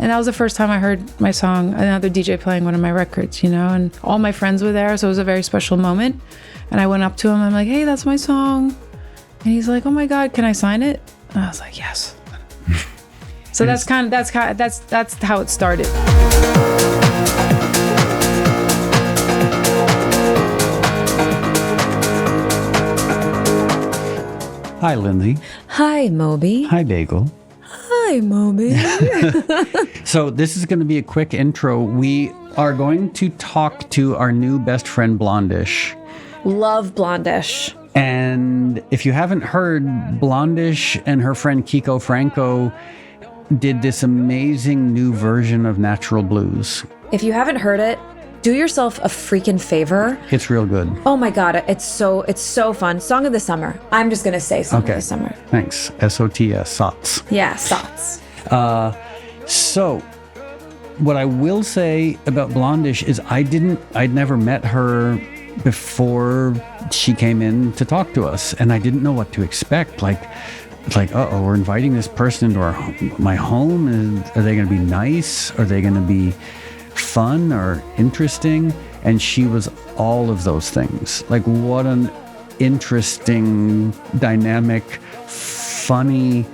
And that was the first time I heard my song, another DJ playing one of my records, you know, and all my friends were there. So it was a very special moment. And I went up to him. I'm like, hey, that's my song. And he's like, oh my God, can I sign it? And I was like, yes. So that's how it started. Hi, Lindsay. Hi, Moby. Hi, Bagel. Hi, Moby. So this is going to be a quick intro. We are going to talk to our new best friend, Blondish. Love Blondish. And if you haven't heard, Blondish and her friend Kiko Franco did this amazing new version of Natural Blues. If you haven't heard it, do yourself a freaking favor. It's real good. Oh my God, it's so fun. Song of the summer. I'm just gonna say song of the summer. Thanks. SOTS, SOTS. Yeah, SOTS. So what I will say about Blondish is I'd never met her before she came in to talk to us, and I didn't know what to expect. Like, uh-oh, we're inviting this person into my home, and are they going to be nice? Are they going to be fun or interesting? And she was all of those things. Like, what an interesting, dynamic, funny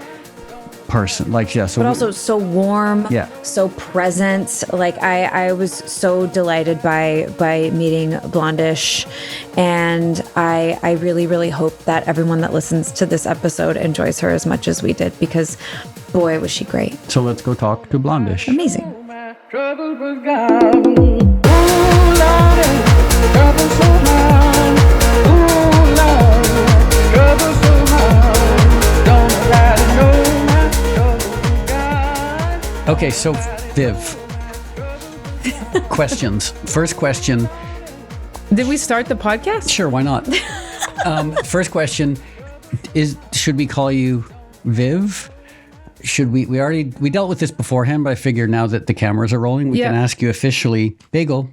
person. Like, yeah. So but also so warm. Yeah. So present. Like I was so delighted by meeting Blondish, and I really, really hope that everyone that listens to this episode enjoys her as much as we did, because boy, was she great. So let's go talk to Blondish. Amazing. Trouble was gone. Ooh, Lordy, trouble so hard. Ooh, Lordy, trouble so hard. Don't nobody know my trouble was gone. Okay, so Viv, questions. First question. Did we start the podcast? Sure, why not? First question is: should we call you Viv? Should we dealt with this beforehand, but I figure now that the cameras are rolling, we can ask you officially, Bagel.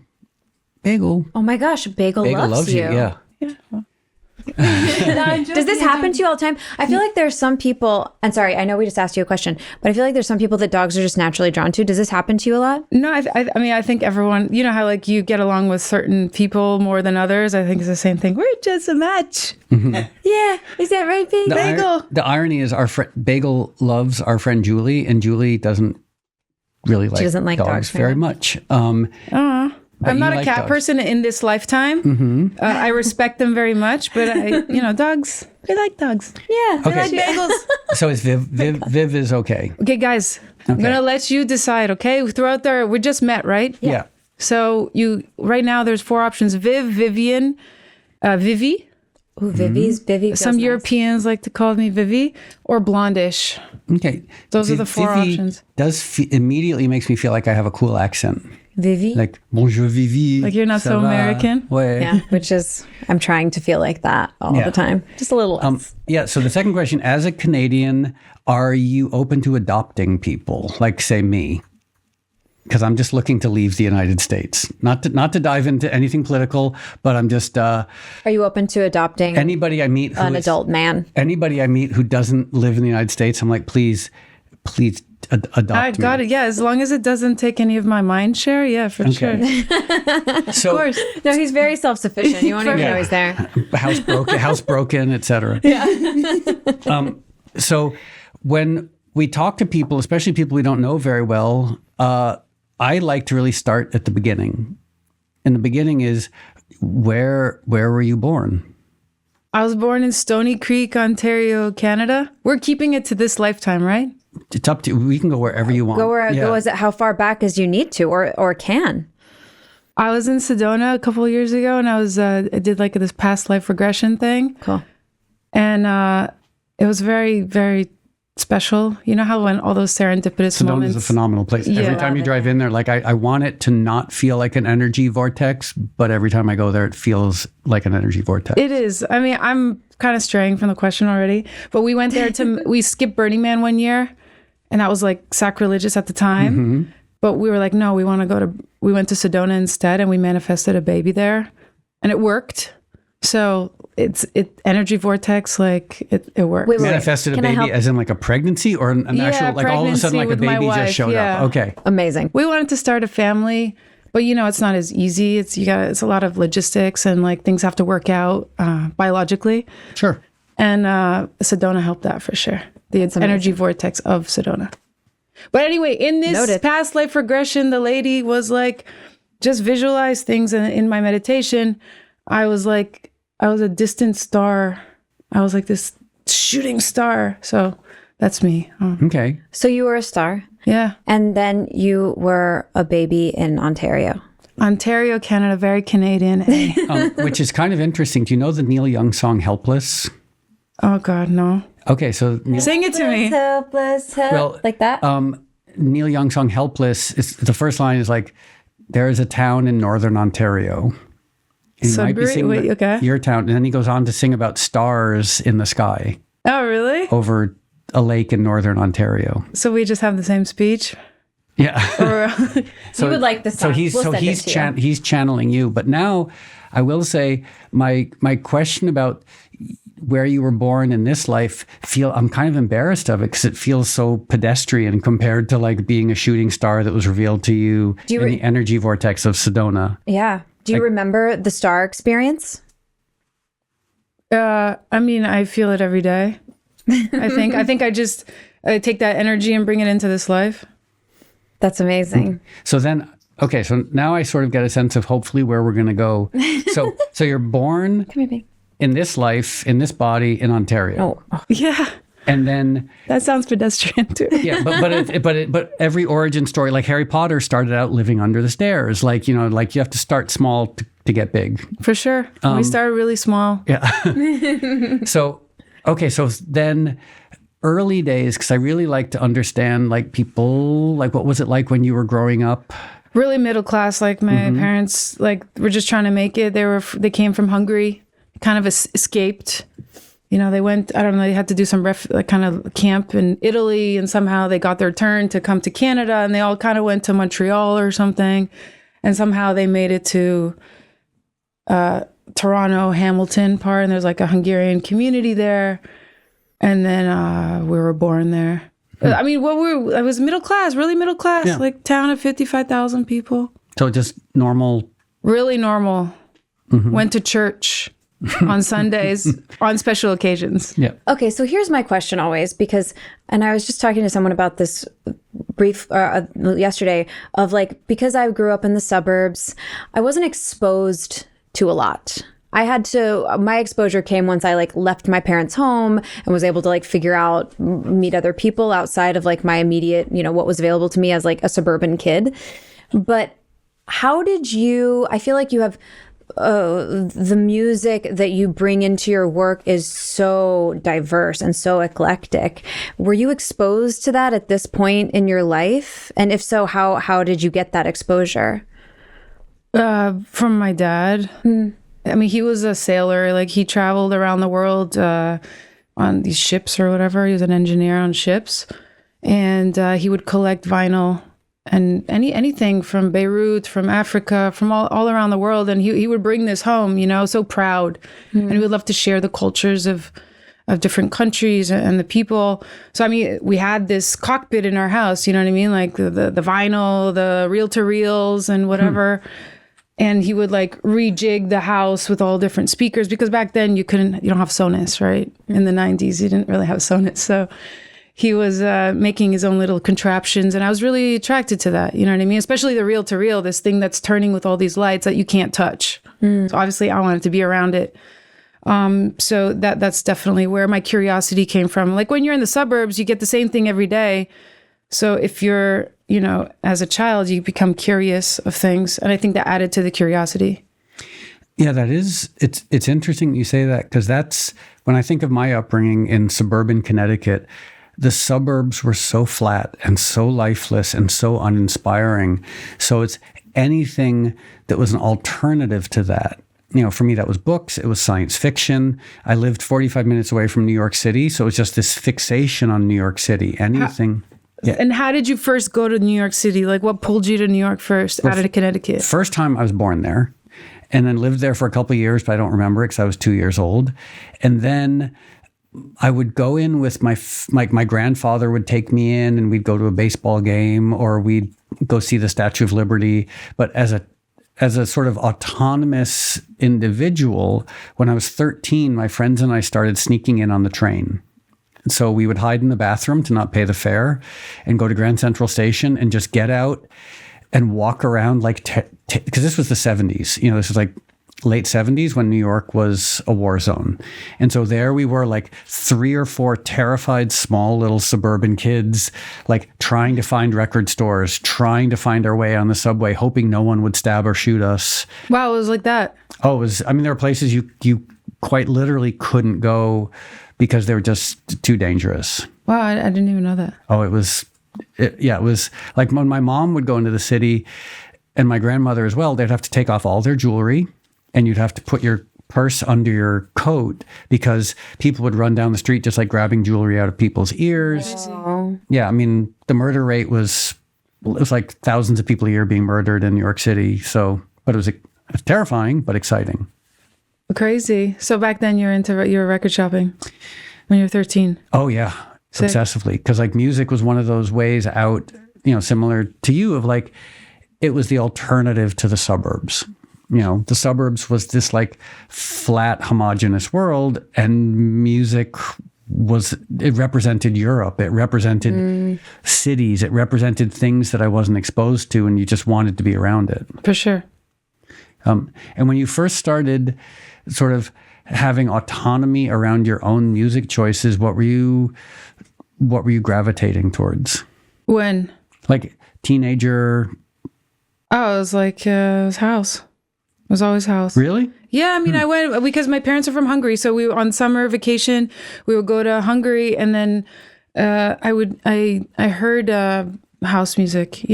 Oh my gosh, Bagel loves you. Yeah. Does this happen to you all the time? I feel like there's some people, and sorry, I know we just asked you a question, but I feel like there's some people that dogs are just naturally drawn to. Does this happen to you a lot? No, I mean, I think everyone, you know how like you get along with certain people more than others? I think it's the same thing. We're just a match. Mm-hmm. Yeah. Is that right, Bagel? The irony is Bagel loves our friend Julie, and Julie doesn't really like, doesn't like dogs very very much. I'm not a like cat dogs. person in this lifetime. Mm-hmm. I respect them very much, but dogs, I like dogs. Yeah. Okay. I like bagels. So is Viv is okay. Okay, guys, I'm going to let you decide, okay? Throughout there, we just met, right? Yeah. So right now there's 4 options: Viv, Vivian, Vivi. Ooh, Vivi feels Some nice. Europeans like to call me Vivi, or Blondish. Okay. Those are the 4 Vivi options. Immediately makes me feel like I have a cool accent. Vivi? Like, bonjour Vivi. Like you're not ça so va? American? Ouais. Yeah, which is, I'm trying to feel like that all the time. Just a little less. Yeah, so the second question, as a Canadian, are you open to adopting people? Like, say, me? Because I'm just looking to leave the United States. Not to dive into anything political, but I'm just... Are you open to adopting anybody I meet an adult man? Anybody I meet who doesn't live in the United States, I'm like, please adopt me. I got it. Yeah, as long as it doesn't take any of my mind share. Yeah, for sure. So, Of course. No, he's very self-sufficient. You won't even know he's there. house broken, etc. Yeah. So when we talk to people, especially people we don't know very well, I like to really start at the beginning. And the beginning is, where were you born? I was born in Stony Creek, Ontario, Canada. We're keeping it to this lifetime, right? It's up to, we can go wherever you want. Go as how far back as you need to or can. I was in Sedona a couple of years ago, and I did like this past life regression thing. Cool. And it was very, very special. You know how when all those serendipitous moments. Sedona is a phenomenal place. Yeah. Every time you drive in there, like I want it to not feel like an energy vortex, but every time I go there, it feels like an energy vortex. It is. I mean, I'm kind of straying from the question already, but we went there we skipped Burning Man one year, and that was like sacrilegious at the time. Mm-hmm. But we were like, no, we went to Sedona instead, and we manifested a baby there, and it worked. So energy vortex, like it works. Wait, Manifested a Can I baby help? as in like a pregnancy or an actual, like all of a sudden pregnancy like a with my baby just wife, showed up. Okay. Amazing. We wanted to start a family, but it's not as easy. It's a lot of logistics and like things have to work out biologically. Sure. And Sedona helped that for sure. The energy vortex of Sedona. But anyway, in this past life regression, the lady was like, just visualize things. And in my meditation, I was a distant star. I was like this shooting star. So that's me. Okay. So you were a star. Yeah. And then you were a baby in Ontario. Ontario, Canada, very Canadian. Which is kind of interesting. Do you know the Neil Young song Helpless? Oh, God, no. Okay, so Sing it to me. Helpless, Well, like that? Neil Young song Helpless, the first line is like, there is a town in northern Ontario. And you might be Sudbury? singing Wait, about okay. your town. And then he goes on to sing about stars in the sky Oh, really? over a lake in northern Ontario. So we just have the same speech? Yeah. Or, So, you would like this So song. he's We'll so send he's it to you. he's channeling you. But now, I will say my question about where you were born in this life I'm kind of embarrassed of it because it feels so pedestrian compared to like being a shooting star that was revealed to you in the energy vortex of Sedona. Yeah. Do you remember the star experience? I mean, I feel it every day. I think I just take that energy and bring it into this life. That's amazing. So then, okay, so now I sort of get a sense of hopefully where we're going to go. So you're born Come here, babe. in this life, in this body in Ontario. Oh. Yeah. And then That sounds pedestrian too. yeah, but every origin story, like Harry Potter started out living under the stairs. Like, like you have to start small to get big. For sure. We started really small. Yeah. So, okay. So then early days, because I really like to understand like people, like what was it like when you were growing up? Really middle class. Like my parents, like were just trying to make it. They came from Hungary, kind of escaped. They went, I don't know, they had to do some kind of camp in Italy, and somehow they got their turn to come to Canada, and they all kind of went to Montreal or something. And somehow they made it to Toronto, Hamilton part, and there's like a Hungarian community there. And then we were born there. I mean, I was middle class, really middle class, like town of 55,000 people. So just normal. Really normal. Went to church on Sundays on special occasions. Yeah. Okay, so here's my question always, and I was just talking to someone about this brief yesterday of like, because I grew up in the suburbs, I wasn't exposed to a lot. My exposure came once I like left my parents' home and was able to like figure out, meet other people outside of like my immediate, what was available to me as like a suburban kid. But how did I feel like you have, the music that you bring into your work is so diverse and so eclectic. Were you exposed to that at this point in your life? And if so, how did you get that exposure? From my dad. I mean, he was a sailor. Like he traveled around the world on these ships or whatever. He was an engineer on ships, and he would collect vinyl and anything from Beirut, from Africa, from all around the world. And he would bring this home, so proud. And he would love to share the cultures of different countries and the people. So, I mean, we had this cockpit in our house, you know what I mean? Like the vinyl, the reel-to-reels and whatever. And he would like rejig the house with all different speakers, because back then you don't have Sonos, right? In the 90s, you didn't really have Sonos. So he was making his own little contraptions, and I was really attracted to that. You know what I mean? Especially the reel-to-reel, this thing that's turning with all these lights that you can't touch. So obviously I wanted to be around it. So that's definitely where my curiosity came from. Like when you're in the suburbs, you get the same thing every day. So if you're, as a child, you become curious of things. And I think that added to the curiosity. Yeah, it's interesting you say that, because that's when I think of my upbringing in suburban Connecticut, the suburbs were so flat and so lifeless and so uninspiring. So it's anything that was an alternative to that. For me, that was books. It was science fiction. I lived 45 minutes away from New York City. So it was just this fixation on New York City. Anything. Yeah. And how did you first go to New York City? Like what pulled you to New York first out of Connecticut? First time I was born there. and then lived there for a couple of years, but I don't remember it because I was 2 years old. And then I would go in with my grandfather would take me in, and we'd go to a baseball game, or we'd go see the Statue of Liberty. But as a sort of autonomous individual, when I was 13, my friends and I started sneaking in on the train. So we would hide in the bathroom to not pay the fare and go to Grand Central Station and just get out and walk around because this was the 70s. This was like late 70s when New York was a war zone. And so there we were, like 3 or 4 terrified small little suburban kids, like trying to find record stores, trying to find our way on the subway, hoping no one would stab or shoot us. Wow, it was like that. Oh, there were places you quite literally couldn't go because they were just too dangerous. Wow, I didn't even know that. Oh, it was like when my mom would go into the city, and my grandmother as well, they'd have to take off all their jewelry, and you'd have to put your purse under your coat because people would run down the street just like grabbing jewelry out of people's ears. Oh. Yeah, the murder rate was like thousands of people a year being murdered in New York City. So, but it was terrifying, but exciting. Crazy. So back then you were record shopping when you were 13. Oh yeah, Sick. Obsessively. Because like music was one of those ways out, similar to you, of like, it was the alternative to the suburbs. The suburbs was this like flat, homogenous world, and music it represented Europe. It represented cities. It represented things that I wasn't exposed to, and you just wanted to be around it. For sure. And when you first started sort of having autonomy around your own music choices, what were you gravitating towards? When? Like teenager? Oh, it was like, it was house. It was always house. Really? Yeah, I went because my parents are from Hungary. So we on summer vacation, we would go to Hungary, and then I heard house music.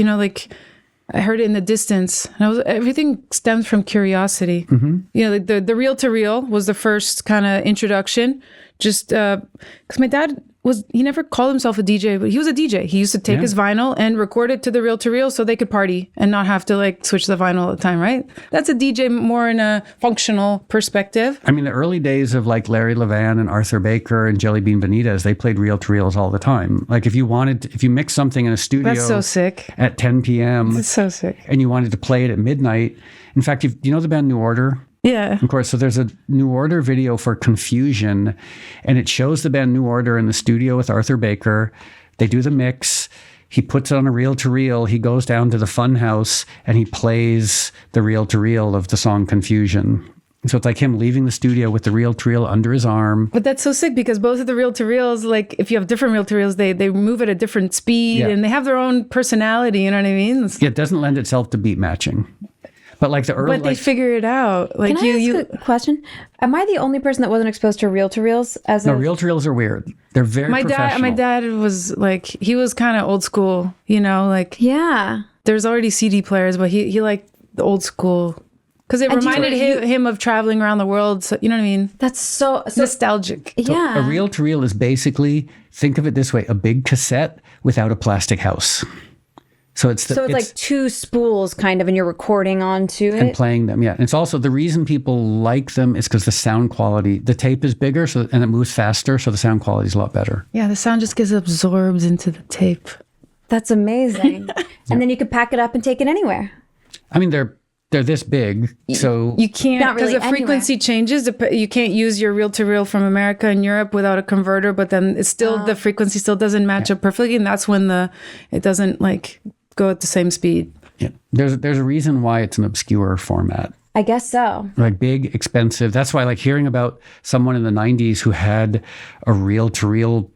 I heard it in the distance, and everything stems from curiosity. Mm-hmm. The reel to reel was the first kind of introduction, just because my dad he never called himself a DJ, but he was a DJ. He used to take his vinyl and record it to the reel to reel so they could party and not have to like switch the vinyl all the time, right? That's a DJ more in a functional perspective. The early days of like Larry Levan and Arthur Baker and Jelly Bean Benitez, they played reel to reels all the time. Like if you mix something in a studio, that's so sick, at 10 p.m. It's so sick, and you wanted to play it at midnight. In fact, you know the band New Order? Yeah. Of course. So there's a New Order video for Confusion, and it shows the band New Order in the studio with Arthur Baker. They do the mix. He puts it on a reel to reel. He goes down to the fun house and he plays the reel to reel of the song Confusion. So it's like him leaving the studio with the reel to reel under his arm. But that's so sick because both of the reel to reels, like if you have different reel to reels, they move at a different speed and they have their own personality. You know what I mean? It doesn't lend itself to beat matching. But like the early, but they figure it out. Like Can I ask a question? Am I the only person that wasn't exposed to reel to reels? No, reel to reels are weird. They're very professional. My dad was like, he was kind of old school. Yeah. There's already CD players, but he liked the old school because it reminded him of traveling around the world. So, you know what I mean? That's so nostalgic. Yeah. So a reel to reel is basically, think of it this way: a big cassette without a plastic house. So it's like 2 spools kind of, and you're recording onto it and playing them. Yeah, and it's also the reason people like them is because the sound quality. The tape is bigger, and it moves faster, so the sound quality is a lot better. Yeah, the sound just gets absorbed into the tape. That's amazing. And then you could pack it up and take it anywhere. They're this big, so you can't because the frequency changes. You can't use your reel to reel from America and Europe without a converter. But then it's still the frequency still doesn't match up perfectly, and that's when it doesn't like go at the same speed. Yeah, there's a reason why it's an obscure format. I guess so. Like big, expensive. That's why like hearing about someone in the 90s who had a reel to reel.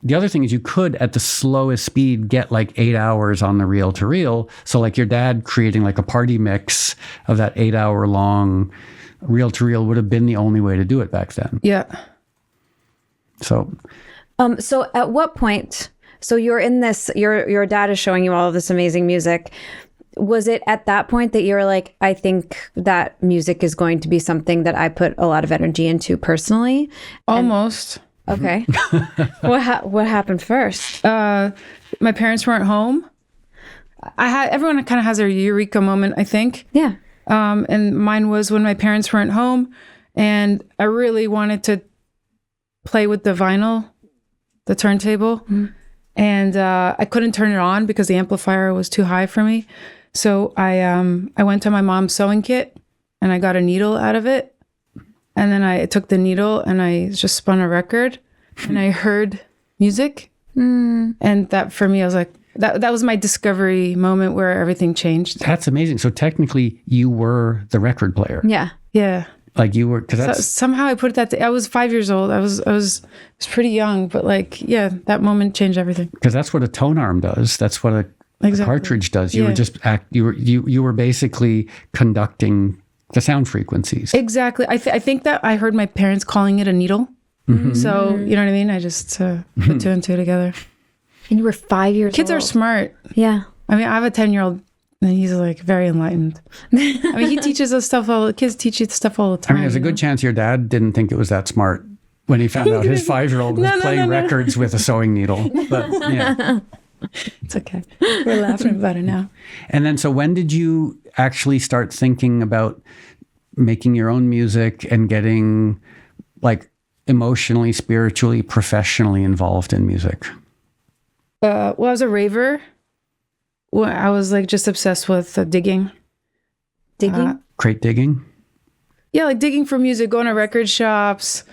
The other thing is you could, at the slowest speed, get like 8 hours on the reel to reel. So like your dad creating like a party mix of that 8 hour long reel to reel would have been the only way to do it back then. Yeah. So at what point, so you're in this, your dad is showing you all of this amazing music. Was it at that point that you're like, I think that music is going to be something that I put a lot of energy into personally? Almost. Okay. What happened first? My parents weren't home. Everyone kind of has their eureka moment, I think. Yeah. And mine was when my parents weren't home, and I really wanted to play with the vinyl, the turntable, and I couldn't turn it on because the amplifier was too high for me. So I went to my mom's sewing kit, and I got a needle out of it, and then I took the needle and I just spun a record, and I heard music, and that for me, I was like, that was my discovery moment where everything changed. That's amazing. So technically, you were the record player. Yeah. Yeah. Like you were, because that's Somehow I put that. I was 5 years old. I was pretty young, but like, yeah, that moment changed everything. because that's what a tone arm does. That's what a cartridge does. You were Yeah. just you were basically conducting the sound frequencies. Exactly. I think that I heard my parents calling it a needle. So you know what I mean. I just put two and two together. And you were 5 years Kids old. are smart. Yeah. I mean, I have a 10-year-old. And he's like very enlightened. I mean, he teaches us stuff. Kids teach you stuff all the I time. mean, there's a good chance your dad didn't think it was that smart when he found out his 5-year-old was playing records with a sewing needle. But yeah. It's okay. We're laughing about it now. And then, so when did you actually start thinking about making your own music and getting like emotionally, spiritually, professionally involved in music? Well, I was a raver. Well, I was like just obsessed with digging. Digging? Crate digging? Yeah, like digging for music, going to record shops.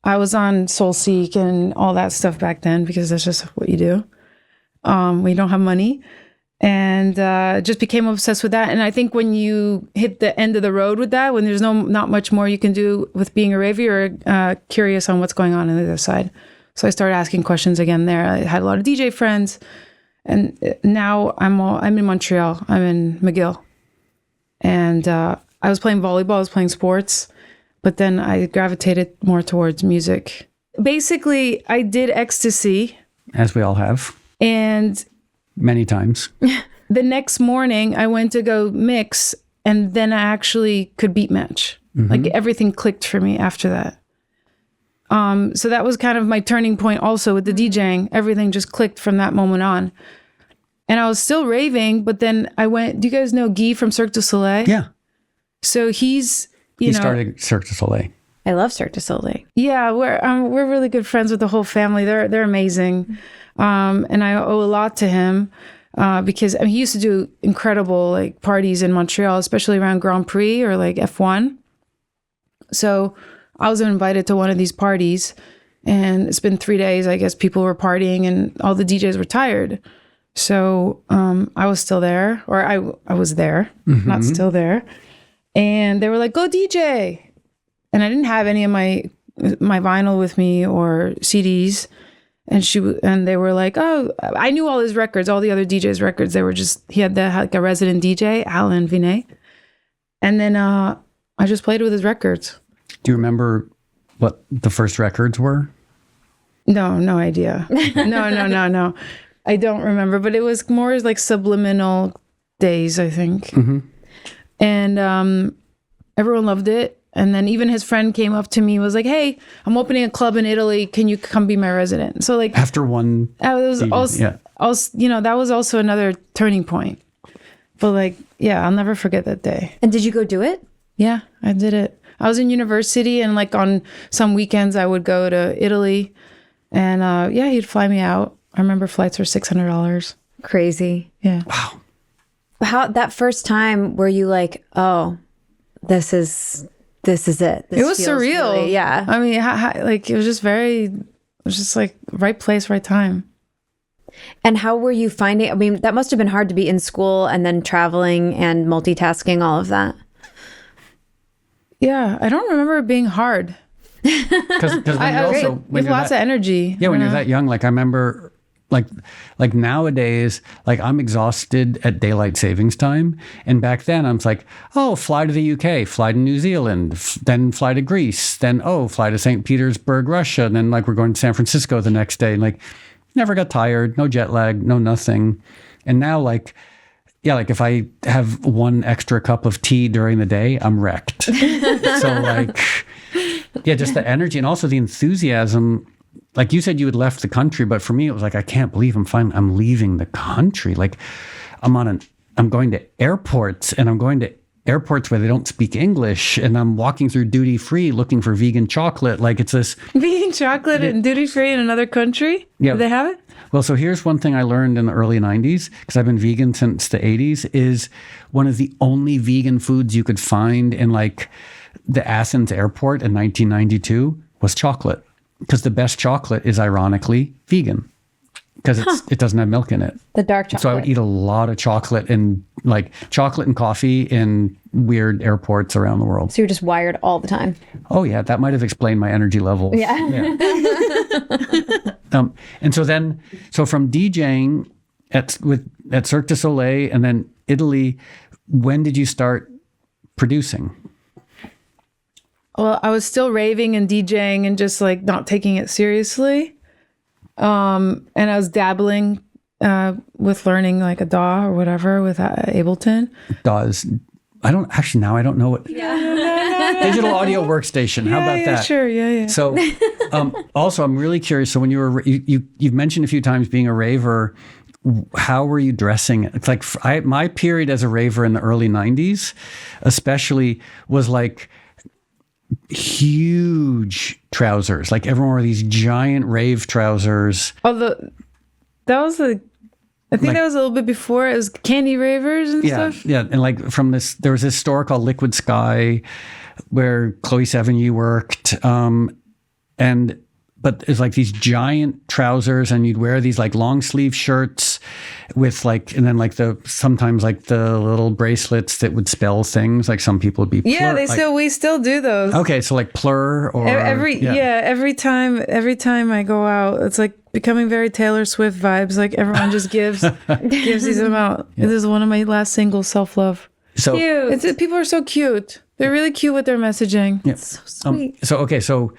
I was on SoulSeek and all that stuff back then because that's just what you do when you don't have money. And just became obsessed with that. And I think when you hit the end of the road with that, when there's not much more you can do with being a raver, you're curious on what's going on the other side. So I started asking questions again there. I had a lot of DJ friends. And now I'm in Montreal. I'm in McGill. And I was playing volleyball. I was playing sports. But then I gravitated more towards music. Basically, I did ecstasy. As we all have. And Many times. the next morning, I went to go mix. And then I actually could beat match. Like everything clicked for me after that. So that was kind of my turning point also with the DJing. Everything just clicked from that moment on. And I was still raving, but then I went, do you guys know Guy from Cirque du Soleil? Yeah. So he started Cirque du Soleil. I love Cirque du Soleil. Yeah, we're really good friends with the whole family. They're amazing. And I owe a lot to him because he used to do incredible like parties in Montreal, especially around Grand Prix or like F1. So I was invited to one of these parties, and it's been 3 days. I guess people were partying, and all the DJs were tired. So I was still there, or I was there, not still there. And they were like, "Go DJ," and I didn't have any of my vinyl with me or CDs. And they were like, "Oh, I knew all his records, all the other DJs' records. They were just he had like a resident DJ, Alan Vinet, and then I just played with his records." Do you remember what the first records were? No idea. No. I don't remember, but it was more like Subliminal Days, I think. And everyone loved it. And then even his friend came up to me and was like, "Hey, I'm opening a club in Italy. Can you come be my resident?" So like After one, that was season, also, that was also another turning point. But like, yeah, I'll never forget that day. And did you go do it? Yeah, I did it. I was in university, and like on some weekends I would go to Italy, and he'd fly me out. I remember flights were $600. Crazy. Yeah. Wow. How that first time were you like, oh, this is it. This It was feels surreal. really- yeah. I mean, like it was just like right place, right time. And how were you finding, I mean, that must have been hard to be in school and then traveling and multitasking, all of that. Yeah, I don't remember it being hard. Because With lots of energy. Yeah, when you're that young, like I remember, like nowadays, like I'm exhausted at daylight savings time, and back then I'm like, oh, fly to the UK, fly to New Zealand, then fly to Greece, then fly to St. Petersburg, Russia, and then like we're going to San Francisco the next day, and like never got tired, no jet lag, no nothing, and now like. Yeah, like if I have one extra cup of tea during the day, I'm wrecked. So like, yeah, just the energy and also the enthusiasm. Like you said, you had left the country, but for me, it was like, I can't believe I'm leaving the country. Like I'm going to airports and I'm going to airports where they don't speak English, and I'm walking through duty free looking for vegan chocolate. Like it's this Vegan chocolate and duty free in another country? Yeah. Do they have it? Well, so here's one thing I learned in the early 90s, because I've been vegan since the 80s, is one of the only vegan foods you could find in like the Athens airport in 1992 was chocolate. Because the best chocolate is ironically vegan. Because it doesn't have milk in it. The dark chocolate. So I would eat a lot of chocolate and coffee in weird airports around the world. So you're just wired all the time. Oh yeah, that might have explained my energy levels. Yeah. And so from DJing at Cirque du Soleil and then Italy, when did you start producing? Well, I was still raving and DJing and just like not taking it seriously. And I was dabbling with learning like a DAW or whatever with Ableton. I don't know what digital audio workstation. How about that? Sure, yeah. So, also, I'm really curious. So, when you've mentioned a few times being a raver, how were you dressing? It's like my period as a raver in the early '90s, especially, was like huge trousers. Like everyone wore these giant rave trousers. That was I think that was a little bit before. It was Candy Ravers and stuff. Yeah. And like there was this store called Liquid Sky where Chloe Sevigny worked. But it's like these giant trousers, and you'd wear these like long sleeve shirts with like, and then like sometimes like the little bracelets that would spell things. Like some people would be plur, Yeah, we still do those. Okay, so like plur or every time I go out, it's like becoming very Taylor Swift vibes. Like everyone just gives these out. Yeah. This is one of my last singles, Self Love. So cute. People are so cute. They're really cute with their messaging. Yeah. It's so sweet. So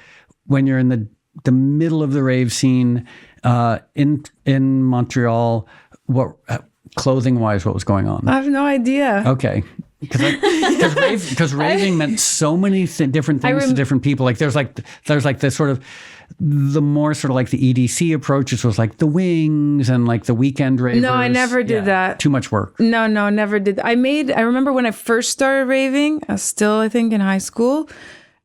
when you're in the middle of the rave scene in Montreal, what clothing wise, what was going on? I have no idea. Okay. Because raving meant so many different things to different people. Like there's like this sort of the more sort of like the EDC approach, which was like the Wings and like the Weekend ravers. No, I never did that. Too much work. No, never did. I remember when I first started raving, I was still, I think, in high school,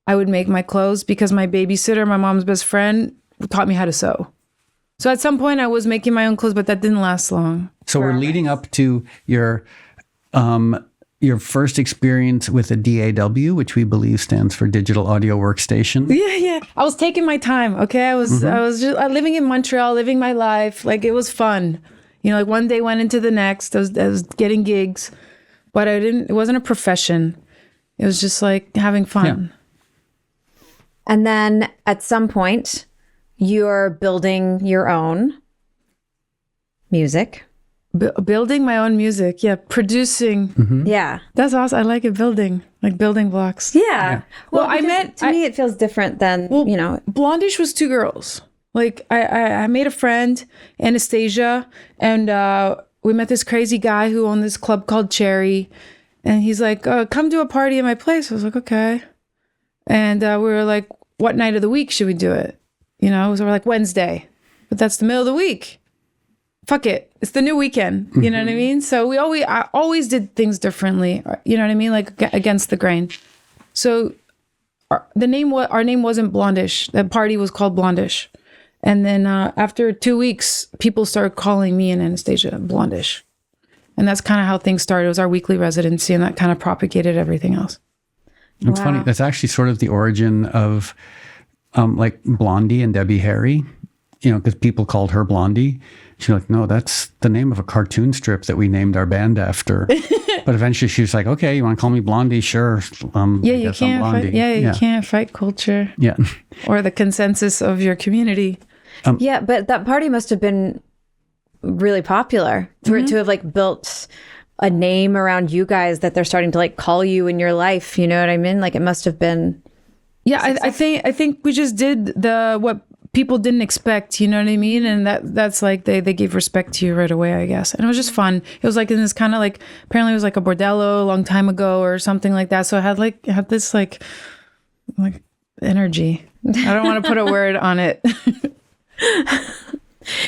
I would make my clothes because my babysitter, my mom's best friend, taught me how to sew. So at some point I was making my own clothes, but that didn't last long. So we're leading up to your first experience with a DAW, which we believe stands for Digital Audio Workstation. Yeah. I was taking my time. Okay. I was just living in Montreal, living my life. Like it was fun. You know, like one day went into the next. I was getting gigs, but it wasn't a profession. It was just like having fun. Yeah. And then at some point, you're building your own music. Building my own music. Yeah. Producing. Mm-hmm. Yeah. That's awesome. I like it. Building blocks. Yeah. Well, to me, it feels different than, Blondish was two girls. Like I made a friend, Anastasia, and we met this crazy guy who owned this club called Cherry. And he's like, come to a party at my place. I was like, okay. And we were like, what night of the week should we do it? You know, so we're like Wednesday, but that's the middle of the week. Fuck it. It's the new weekend. You know what I mean? So I always did things differently. You know what I mean? Like against the grain. So our name wasn't Blondish. The party was called Blondish. And then after 2 weeks, people started calling me and Anastasia Blondish. And that's kind of how things started. It was our weekly residency, and that kind of propagated everything else. It's funny. That's actually sort of the origin of like Blondie and Debbie Harry, because people called her Blondie. She's like, no, that's the name of a cartoon strip that we named our band after. But eventually she was like, okay, you want to call me Blondie? Sure. You can't fight. You can't fight culture. Yeah. Or the consensus of your community. Yeah, but that party must have been really popular for it to have like built a name around you guys that they're starting to like call you in your life. You know what I mean? Like it must have been. Yeah, I think we just did what people didn't expect. You know what I mean? And that's like they gave respect to you right away, I guess. And it was just fun. It was like in this kind of like, apparently it was like a bordello a long time ago or something like that. So it had this like energy. I don't want to put a word on it.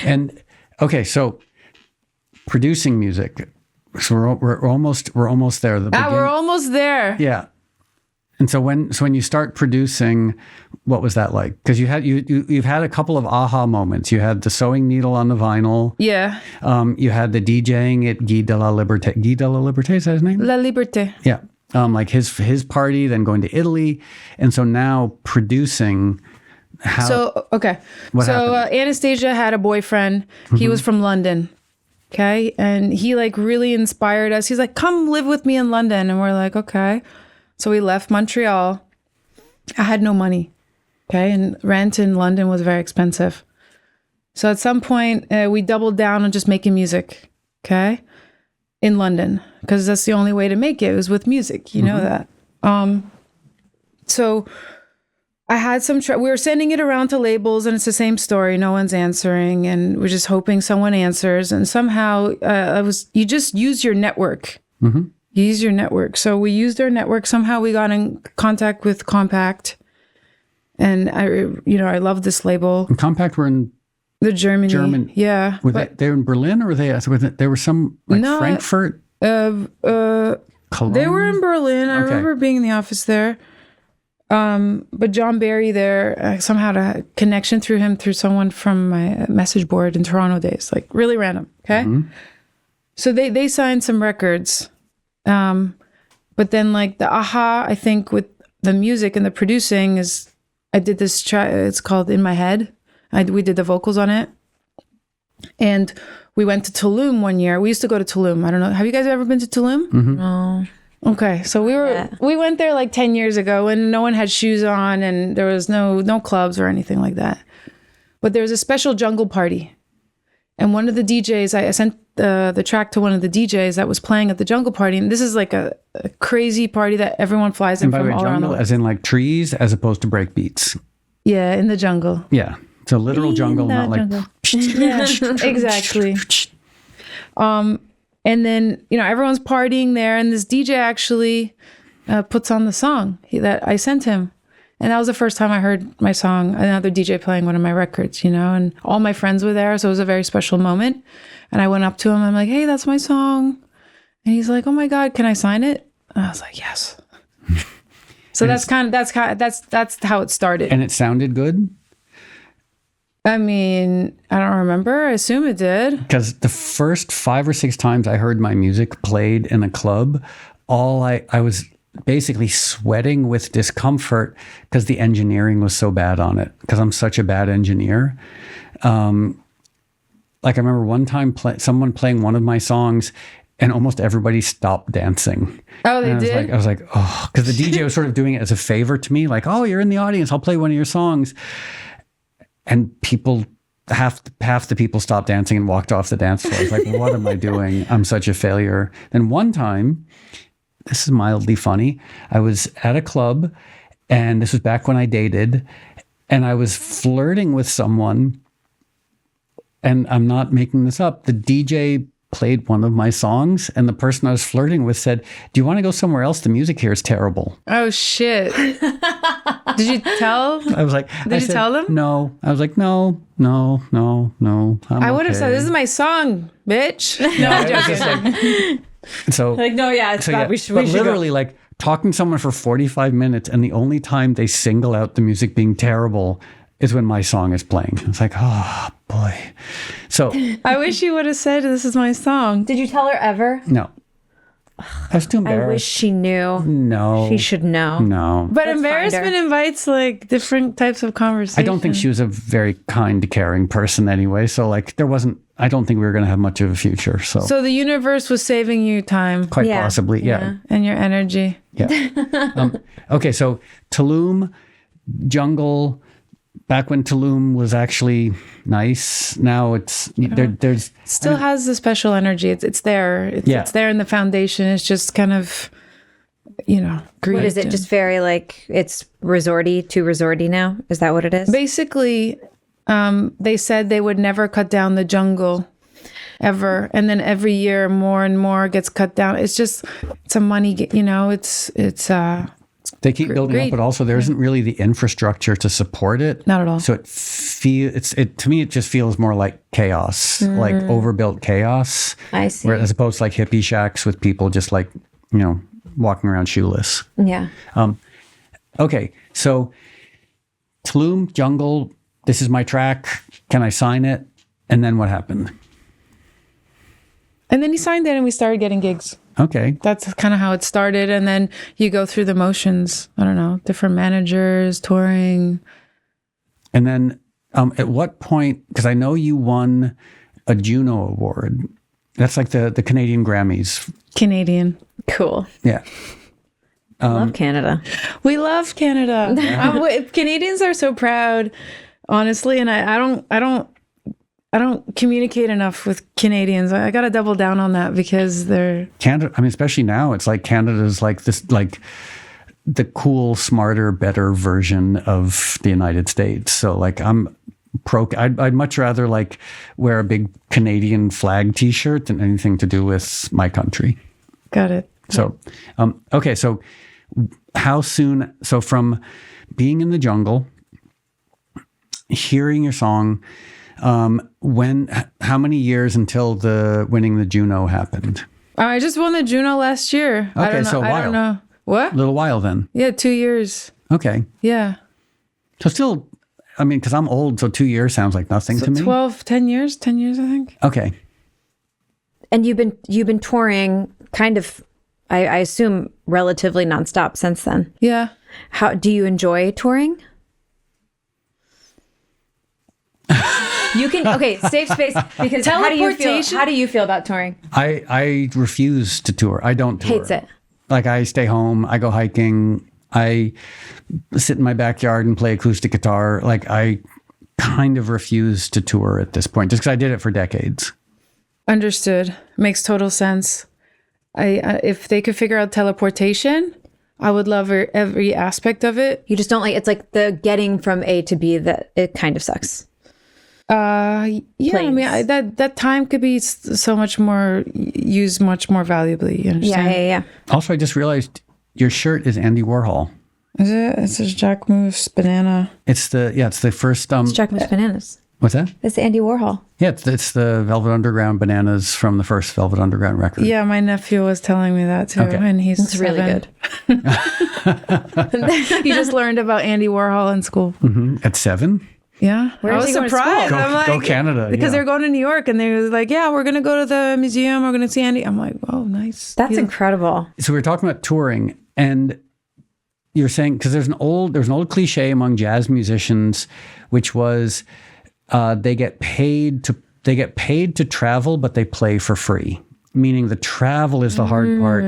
And okay, so producing music, So we're almost there. We're almost there. Yeah. And so when you start producing, what was that like? Because you've had a couple of aha moments. You had the sewing needle on the vinyl. Yeah. You had the DJing at Guy de la Liberté. Guy de la Liberté, is that his name? La Liberté. Yeah. Like his party, then going to Italy, and so now producing. Okay. So Anastasia had a boyfriend. He was from London. Okay, and he like really inspired us. He's like, "Come live with me in London," and we're like, "Okay." So we left Montreal. I had no money. Okay. And rent in London was very expensive. So at some point, we doubled down on just making music. Okay. In London. Because that's the only way to make it was with music. You know that. So I had we were sending it around to labels and it's the same story. No one's answering. And we're just hoping someone answers. And somehow you just use your network. Mm-hmm. You use your network. So we used our network. Somehow we got in contact with Compact. And I love this label. And Compact were in Germany. Yeah. They're in Berlin, or were they were some Frankfurt? Cologne? They were in Berlin. I remember being in the office there. But John Barry there, somehow had a connection through him, through someone from my message board in Toronto days. Like really random. Okay. Mm-hmm. So they signed some records. But then like the aha, I think with the music and the producing is, I did this track, it's called In My Head. We did the vocals on it. And we went to Tulum one year. We used to go to Tulum. I don't know. Have you guys ever been to Tulum? Mm-hmm. No. Okay. So we went there like 10 years ago and no one had shoes on and there was no clubs or anything like that. But there was a special jungle party. And one of the DJs, I sent the track to one of the DJs that was playing at the jungle party. And this is like a crazy party that everyone flies in from all around the world. As in like trees, as opposed to break beats. Yeah, in the jungle. Yeah. So literal jungle, not jungle. Yeah, exactly. And then, everyone's partying there. And this DJ actually puts on the song that I sent him. And that was the first time I heard my song, another DJ playing one of my records, and all my friends were there. So it was a very special moment. And I went up to him. I'm like, "Hey, that's my song." And he's like, "Oh my God, can I sign it?" And I was like, "Yes." So that's how it started. And it sounded good? I mean, I don't remember. I assume it did. Because the first 5 or 6 times I heard my music played in a club, I was basically sweating with discomfort because the engineering was so bad on it, because I'm such a bad engineer. Like I remember one time someone playing one of my songs and almost everybody stopped dancing. Oh, they did? I was like, oh, because the DJ was sort of doing it as a favor to me. Like, "Oh, you're in the audience. I'll play one of your songs." And half the people stopped dancing and walked off the dance floor. I was like, what am I doing? I'm such a failure. Then one time, this is mildly funny, I was at a club, and this was back when I dated, and I was flirting with someone, and I'm not making this up. The DJ played one of my songs, and the person I was flirting with said, "Do you want to go somewhere else? The music here is terrible." Oh, shit. Did you tell? I was like, Did you tell them? No. I was like, no. I would have said, "This is my song, bitch." No, I'm joking. So like, no, yeah, it's we should literally go. Like talking to someone for 45 minutes, and the only time they single out the music being terrible is when my song is playing. It's like, oh boy. So I wish you would have said, "This is my song." Did you tell her ever? No. I was too embarrassed. I wish she knew. No. She should know. No. But embarrassment invites like different types of conversation. I don't think she was a very kind, caring person anyway. So like I don't think we were going to have much of a future. So the universe was saving you time. Quite possibly, yeah. And your energy. Yeah. Okay, so Tulum Jungle, back when Tulum was actually nice. Now it's there's still has the special energy. It's there. It's there in the foundation. It's just kind of what is it? Just very like it's too resorty now. Is that what it is? Basically, they said they would never cut down the jungle ever, and then every year more and more gets cut down. It's a money. It's They keep building great. up, but also there isn't really the infrastructure to support it. Not at all. So to me, it just feels more like chaos, like overbuilt chaos. I see. As opposed to like hippie shacks with people just like, walking around shoeless. Yeah. Okay. So Tulum Jungle, this is my track. Can I sign it? And then what happened? And then he signed it and we started getting gigs. Okay. That's kind of how it started. And then you go through the motions. I don't know, different managers, touring. And then at what point, because I know you won a Juno Award. That's like the Canadian Grammys. Canadian. Cool. Yeah. I love Canada. We love Canada. Canadians are so proud, honestly. And I don't communicate enough with Canadians. I got to double down on that because they're Canada. I mean, especially now, it's like Canada's like this, like the cool, smarter, better version of the United States. So like I'd much rather like wear a big Canadian flag T-shirt than anything to do with my country. got it. So, okay. So how soon, so from being in the jungle, hearing your song, how many years until winning the Juno happened? I just won the Juno last year. I Okay, don't know. so a I while. don't know. What? A little while then. Yeah, 2 years. Okay. Yeah. So still, I mean, because I'm old, so 2 years sounds like nothing So to me. 10 years, I think. Okay. And you've been touring kind of, I assume, relatively nonstop since then. Yeah. How do you enjoy touring? You can safe space because how do you feel? Teleportation? How do you feel about touring? I refuse to tour. I don't tour. Hates it. Like I stay home. I go hiking. I sit in my backyard and play acoustic guitar. Like I kind of refuse to tour at this point, just because I did it for decades. Understood. Makes total sense. If they could figure out teleportation, I would love every aspect of it. You just don't like it's like the getting from A to B that it kind of sucks. Yeah, I mean that time could be so much more used much more valuably. You understand? Yeah. Also, I just realized your shirt is Andy Warhol. Is it? It's a Jack Moose banana. It's the first. It's Jack Moose bananas. What's that? It's Andy Warhol. Yeah, it's the Velvet Underground bananas from the first Velvet Underground record. Yeah, my nephew was telling me that too, Okay. and he's really 7. good. He just learned about Andy Warhol in school. At 7? Yeah, Where I is was he going to surprised. school? I'm Go Canada. because yeah. they're going to New York, and they was like, "Yeah, we're gonna go to the museum. We're gonna see Andy." I'm like, "Oh, nice." That's incredible. So we were talking about touring, and you're saying because there's an old cliche among jazz musicians, which was they get paid to travel, but they play for free. Meaning the travel is the hard part.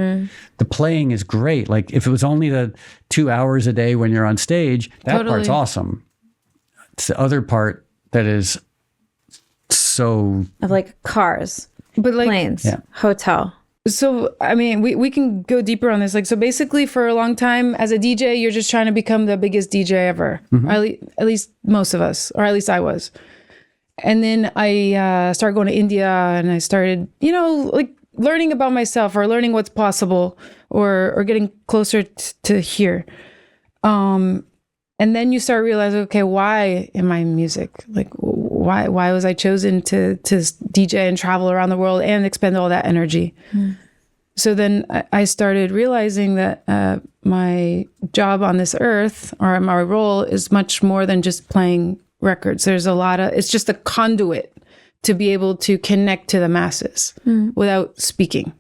The playing is great. Like if it was only the 2 hours a day when you're on stage, that part's awesome. It's the other part that is so Of like cars, But like, planes, Yeah. hotel. so I mean, we can go deeper on this. Like, so basically, for a long time as a DJ, you're just trying to become the biggest DJ ever, or at least most of us, or at least I was. And then I started going to India, and I started, like learning about myself or learning what's possible, or getting closer to here. And then you start realizing, okay, why am I in music? Like, why was I chosen to DJ and travel around the world and expend all that energy? So then I started realizing that my job on this earth, or my role, is much more than just playing records. There's it's just a conduit to be able to connect to the masses without speaking,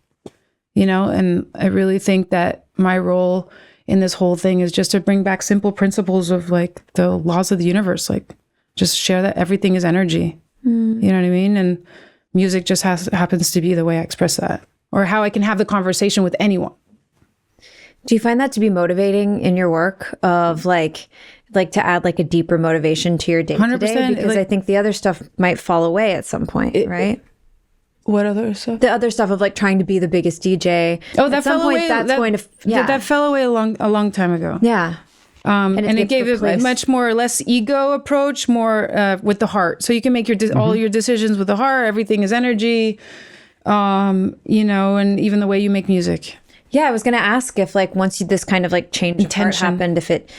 and I really think that my role in this whole thing is just to bring back simple principles of like the laws of the universe, like just share that everything is energy. You know what I mean? And music just happens to be the way I express that, or how I can have the conversation with anyone. Do you find that to be motivating in your work of like to add like a deeper motivation to your day to day? 100%, Because I think the other stuff might fall away at some point, right? What other stuff? The other stuff of like trying to be the biggest DJ. Oh, that at some fell point away. that's going to that fell away a long time ago. yeah. And it gets gave it a replaced. much more less ego approach, more with the heart. So you can make your all your decisions with the heart. Everything is energy, and even the way you make music. Yeah, I was going to ask if like once this kind of like change of heart happened, if it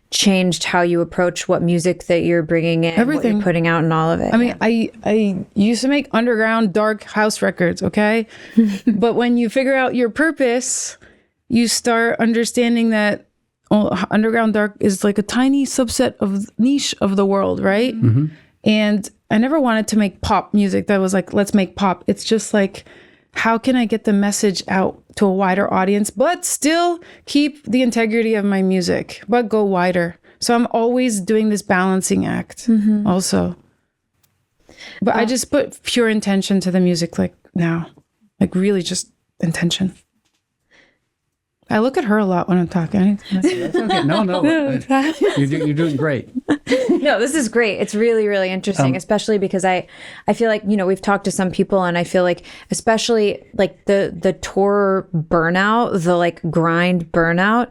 changed how you approach what music that you're bringing in, everything what you're putting out and all of it. I mean, I used to make underground dark house records, okay? But when you figure out your purpose, you start understanding that underground dark is like a tiny subset of niche of the world, right? Mm-hmm. And I never wanted to make pop music that was like, let's make pop. It's just like, how can I get the message out to a wider audience, but still keep the integrity of my music, but go wider? So I'm always doing this balancing act also. But I just put pure intention to the music like now, like really just intention. I look at her a lot when I'm talking. That's okay. No. You're doing great. No, this is great. It's really, really interesting, especially because I feel like, we've talked to some people and I feel like, especially like the tour burnout, the like grind burnout,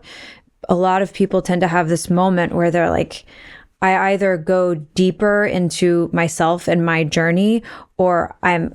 a lot of people tend to have this moment where they're like, I either go deeper into myself and my journey or I'm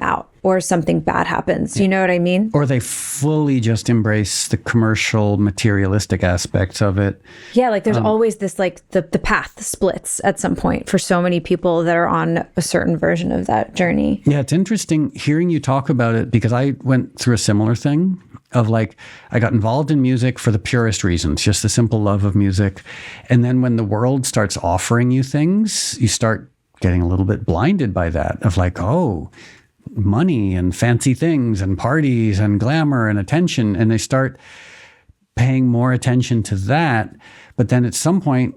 out. Or something bad happens. You know what I mean? Or they fully just embrace the commercial, materialistic aspects of it. Yeah, like there's always this like the path splits at some point for so many people that are on a certain version of that journey. Yeah, it's interesting hearing you talk about it because I went through a similar thing of like, I got involved in music for the purest reasons, just the simple love of music. And then when the world starts offering you things, you start getting a little bit blinded by that of like, oh, money and fancy things and parties and glamour and attention. And they start paying more attention to that. But then at some point,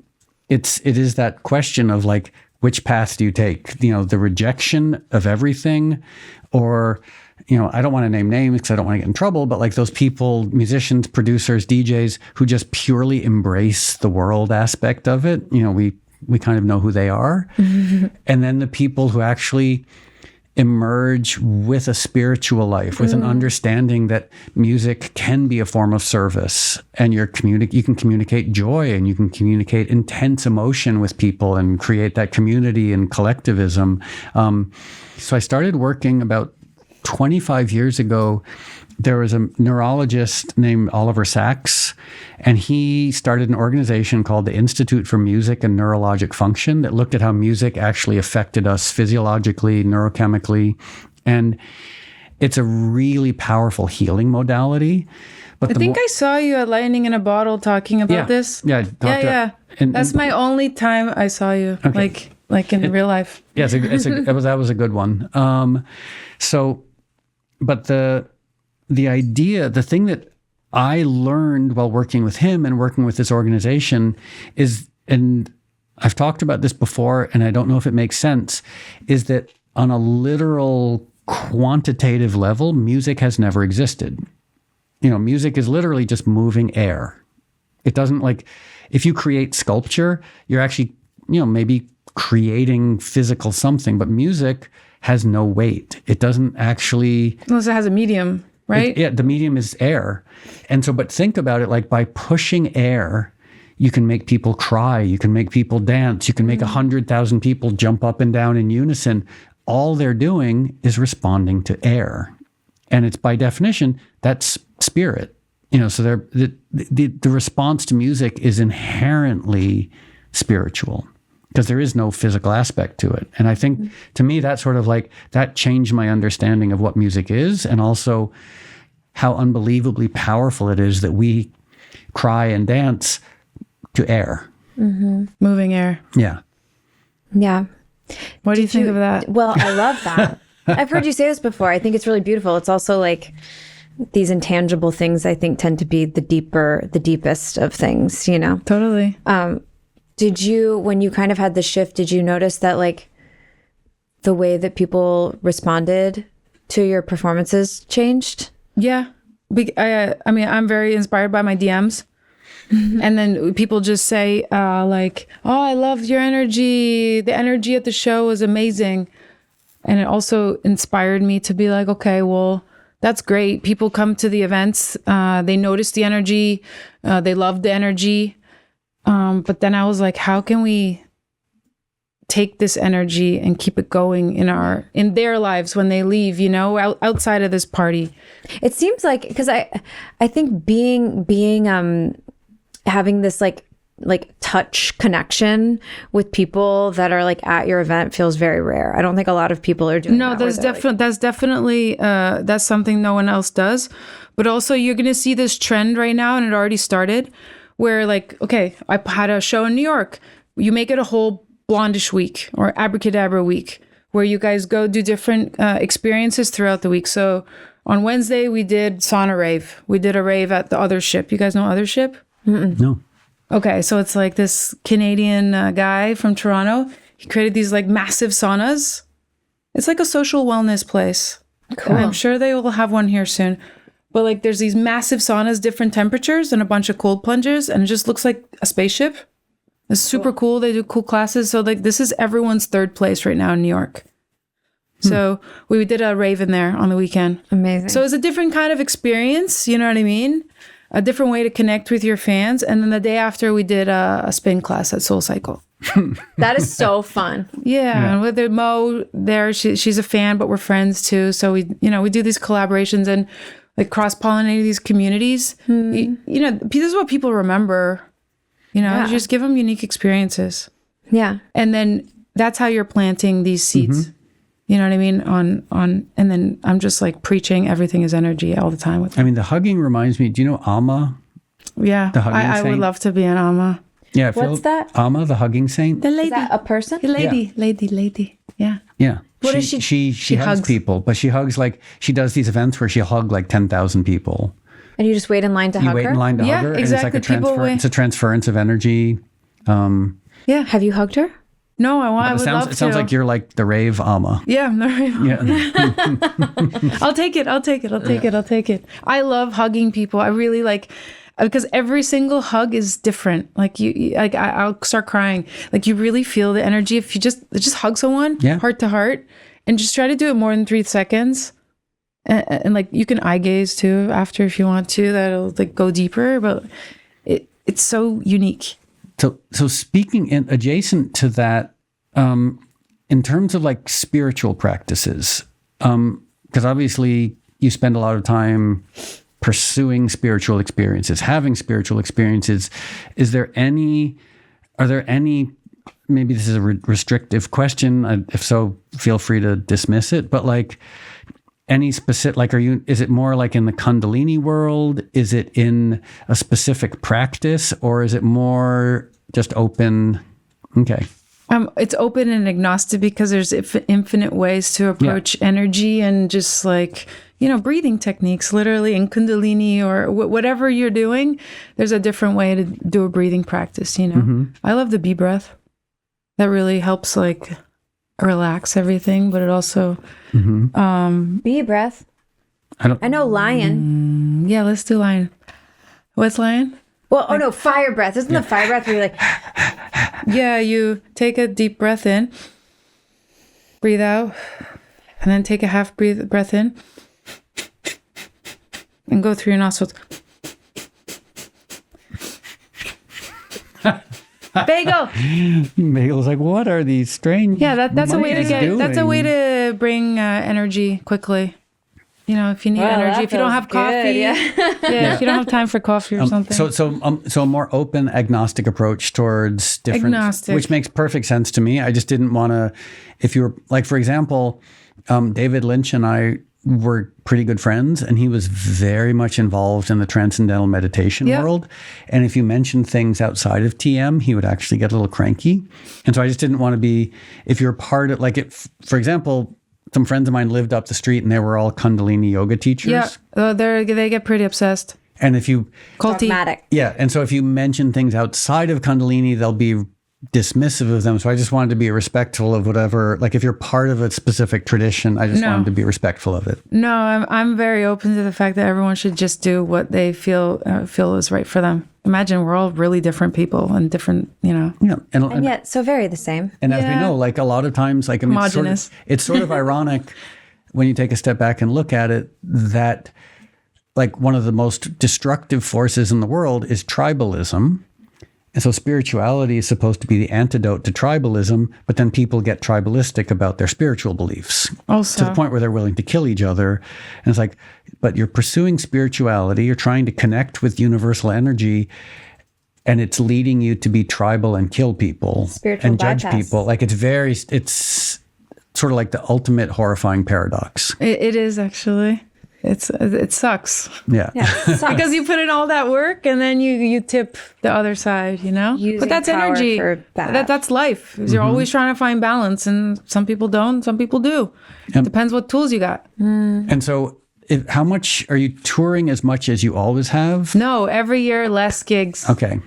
it is that question of like, which path do you take? The rejection of everything, or, I don't want to name names because I don't want to get in trouble, but like those people, musicians, producers, DJs who just purely embrace the world aspect of it. We kind of know who they are. Mm-hmm. And then the people who actually emerge with a spiritual life, with an understanding that music can be a form of service, and you can communicate joy and you can communicate intense emotion with people and create that community and collectivism. So I started working about 25 years ago. There was a neurologist named Oliver Sacks, and he started an organization called the Institute for Music and Neurologic Function that looked at how music actually affected us physiologically, neurochemically. And it's a really powerful healing modality. But I think I saw you at Lightning in a Bottle talking about this. Yeah. That's my only time I saw you, okay. like in real life. Yeah, that was a good one. But the idea, the thing that I learned while working with him and working with this organization is, and I've talked about this before, and I don't know if it makes sense, is that on a literal quantitative level, music has never existed. Music is literally just moving air. It doesn't like, if you create sculpture, you're actually, maybe creating physical something, but music has no weight. It doesn't actually... Unless it has a medium. Right? The medium is air. And so, but think about it, like by pushing air, you can make people cry, you can make people dance, you can make 100,000 people jump up and down in unison. All they're doing is responding to air. And it's by definition, that's spirit. So the response to music is inherently spiritual because there is no physical aspect to it. And I think, to me, that sort of like, that changed my understanding of what music is, and also how unbelievably powerful it is that we cry and dance to air. Mm-hmm. Moving air. Yeah. Yeah. What do you think of that? Well, I love that. I've heard you say this before. I think it's really beautiful. It's also like these intangible things, I think, tend to be the deepest of things, Totally. Did you, when you kind of had the shift, did you notice that like the way that people responded to your performances changed? Yeah. I mean, I'm very inspired by my DMs. And then people just say like, oh, I loved your energy. The energy at the show was amazing. And it also inspired me to be like, okay, well, that's great. People come to the events. They notice the energy. They love the energy. But then I was like, how can we take this energy and keep it going in their lives when they leave, you know, outside of this party. It seems like, because I think being having this like touch connection with people that are like at your event feels very rare. I don't think a lot of people are doing that. That's definitely that's something no one else does. But also you're going to see this trend right now, and it already started, where like, okay, I had a show in New York. You make it a whole Blondish week or Abracadabra week, where you guys go do different experiences throughout the week. So on Wednesday, we did sauna rave. We did a rave at the Other Ship. You guys know Other Ship? No. Okay, so it's like this Canadian guy from Toronto. He created these like massive saunas. It's like a social wellness place. Cool. I'm sure they will have one here soon. But like there's these massive saunas, different temperatures, and a bunch of cold plungers, and it just looks like a spaceship. It's super cool. They do cool classes. So like this is everyone's third place right now in New York. So we did a rave in there on the weekend. Amazing. So it's a different kind of experience, you know what I mean? A different way to connect with your fans. And then the day after, we did a spin class at Soul Cycle. That is so fun. Yeah. And with Mo there, she's a fan, but we're friends too. So we do these collaborations and like cross-pollinate these communities. You know, this is what people remember. You know, just give them unique experiences. Yeah. And then that's how you're planting these seeds. You know what I mean? On and then I'm just like preaching everything is energy all the time with them. I mean, the hugging reminds me, do you know Amma? Yeah. The hugging I would saint? love to be an Amma. Yeah. What's that? Amma, the hugging saint? The lady. Is that a person? The lady. Yeah. Yeah. What does she- She hugs people, but she hugs like, she does these events where she'll hug like 10,000 people. And you just wait in line to hug her? You wait in line to hug her. exactly. And it's like it's a transference of energy. Yeah. Have you hugged her? No, I would love to. It sounds like you're like the rave Amma. Yeah. Yeah. I'll take it. I love hugging people. I really like, because every single hug is different. Like I'll start crying. Like you really feel the energy if you just hug someone heart to heart, and just try to do it more than 3 seconds. And like you can eye gaze too after if you want to. That'll like go deeper, but it's so unique. So speaking in adjacent to that, in terms of like spiritual practices, because obviously you spend a lot of time pursuing spiritual experiences, having spiritual experiences. Are there any, maybe this is a restrictive question. If so, feel free to dismiss it, but like any specific, like, is it more like in the Kundalini world? Is it in a specific practice, or is it more just open? Okay. It's open and agnostic because there's infinite ways to approach energy, and just like, you know, breathing techniques, literally in Kundalini or whatever you're doing, there's a different way to do a breathing practice, you know. I love the bee breath. That really helps like relax everything, but it also Bee breath. I know lion. yeah, let's do lion. What's lion? Well, no, fire breath. Isn't the fire breath where you're like, Yeah, you take a deep breath in, breathe out, and then take a half breath in, and go through your nostrils. Bagel. Bagel's like, what are these strange? Yeah, that's a way to monkeys that's a way doing? to bring energy quickly. You know, if you need energy, if you don't have coffee, if you don't have time for coffee or something. So a more open, agnostic approach towards different, Agnostic. which makes perfect sense to me. I just didn't want to, if you were like, for example, David Lynch and I were pretty good friends, and he was very much involved in the transcendental meditation world. And if you mentioned things outside of TM, he would actually get a little cranky. And so I just didn't want to be, if you're part of, like, for example, some friends of mine lived up the street and they were all Kundalini yoga teachers. Yeah, they get pretty obsessed. And if you... dogmatic. Yeah, and so if you mention things outside of Kundalini, they'll be dismissive of them. So I just wanted to be respectful of whatever, like if you're part of a specific tradition, I just wanted to be respectful of it. No, I'm very open to the fact that everyone should just do what they feel is right for them. Imagine we're all really different people and different, you know. Yeah, And yet so very the same. And as we know, like a lot of times, like, I mean, homogenous. It's sort of ironic when you take a step back and look at it, that like one of the most destructive forces in the world is tribalism. And so spirituality is supposed to be the antidote to tribalism, but then people get tribalistic about their spiritual beliefs Also, to the point where they're willing to kill each other. And it's like, but you're pursuing spirituality, you're trying to connect with universal energy, and it's leading you to be tribal and kill people Spiritual and judge bypass. people. Like it's sort of like the ultimate horrifying paradox. it is actually. It sucks. Yeah. Yeah, it sucks. Because you put in all that work and then you tip the other side, you know? Using but that's power energy. for bad. That's life. You're always trying to find balance, and some people don't, some people do. Depends what tools you got. And so how much are you touring? As much as you always have? No, every year less gigs. Okay.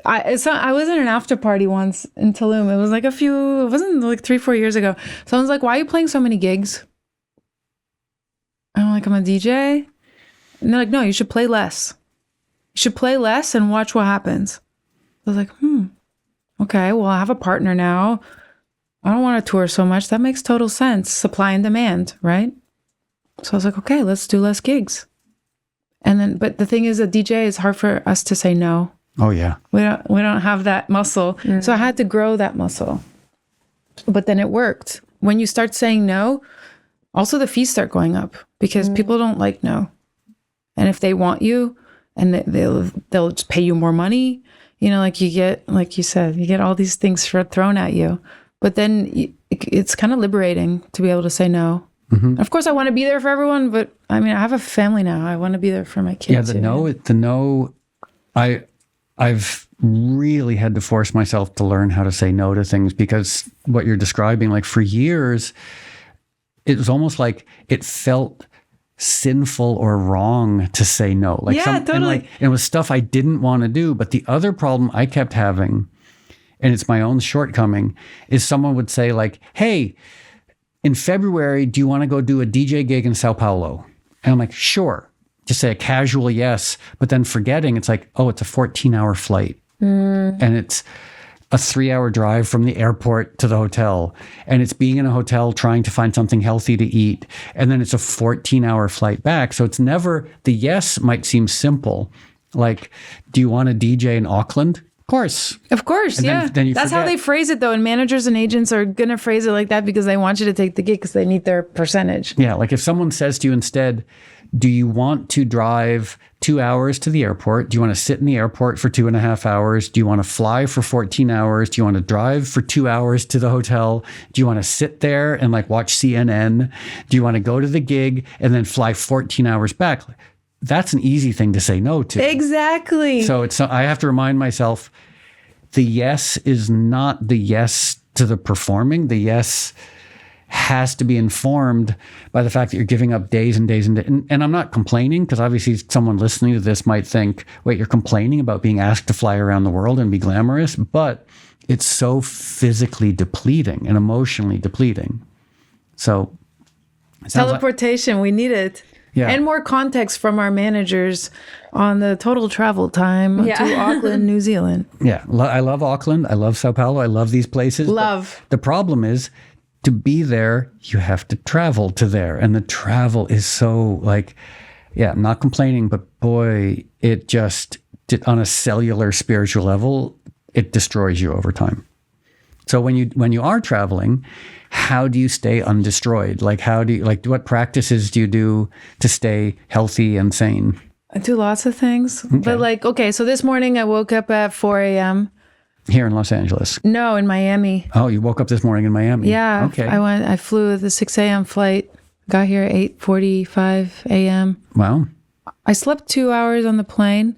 I was in an after party once in Tulum. It was like it wasn't like 3-4 years ago. Someone's like, "Why are you playing so many gigs?" And I'm like, "I'm a DJ." And they're like, "No, you should play less. You should play less and watch what happens." I was like, okay, well, I have a partner now. I don't want to tour so much. That makes total sense. Supply and demand, right? So I was like, okay, let's do less gigs. And then, but the thing is, a DJ is hard for us to say no. Oh, yeah. We don't have that muscle. So I had to grow that muscle. But then it worked. When you start saying no, also the fees start going up because people don't like no. And if they want you, and they'll just pay you more money, you know, like you get, like you said, you get all these things thrown at you. But then it's kind of liberating to be able to say no. Mm-hmm. Of course, I want to be there for everyone, but I mean, I have a family now. I want to be there for my kids. Yeah, the no, I've really had to force myself to learn how to say no to things, because what you're describing, like for years, it was almost like it felt sinful or wrong to say no. Like totally. And like it was stuff I didn't want to do. But the other problem I kept having, and it's my own shortcoming, is someone would say like, "Hey, in February, do you want to go do a DJ gig in Sao Paulo?" And I'm like, "Sure." Just say a casual yes, but then forgetting it's like, oh, it's a 14-hour flight. And it's a 3-hour drive from the airport to the hotel. And it's being in a hotel trying to find something healthy to eat. And then it's a 14-hour flight back. So it's never, the yes might seem simple. Like, do you want to DJ in Auckland? Of course, and yeah. Then you That's how forget. they phrase it, though. And managers and agents are going to phrase it like that because they want you to take the gig because they need their percentage. Yeah, like if someone says to you instead, do you want to drive 2 hours to the airport? Do you want to sit in the airport for 2.5 hours? Do you want to fly for 14 hours? Do you want to drive for 2 hours to the hotel? Do you want to sit there and like watch CNN? Do you want to go to the gig and then fly 14 hours back? That's an easy thing to say no to. Exactly. So I have to remind myself, the yes is not the yes to the performing. The yes has to be informed by the fact that you're giving up days and days and days. And I'm not complaining, because obviously someone listening to this might think, wait, you're complaining about being asked to fly around the world and be glamorous? But it's so physically depleting and emotionally depleting. So it sounds like, teleportation, we need it. Yeah. And more context from our managers on the total travel time to Auckland, New Zealand. yeah, I love Auckland. I love Sao Paulo. I love these places. Love. The problem is, to be there, you have to travel to there. And the travel is so like, yeah, I'm not complaining, but boy, it just, on a cellular spiritual level, it destroys you over time. So when you are traveling, how do you stay undestroyed? Like, what practices do you do to stay healthy and sane? I do lots of things. But like, okay, so this morning I woke up at 4 a.m. Here in Los Angeles? No, in Miami. Oh, you woke up this morning in Miami? Yeah. Okay. I flew the 6 a.m. flight, got here at 8:45 a.m. Wow. I slept 2 hours on the plane.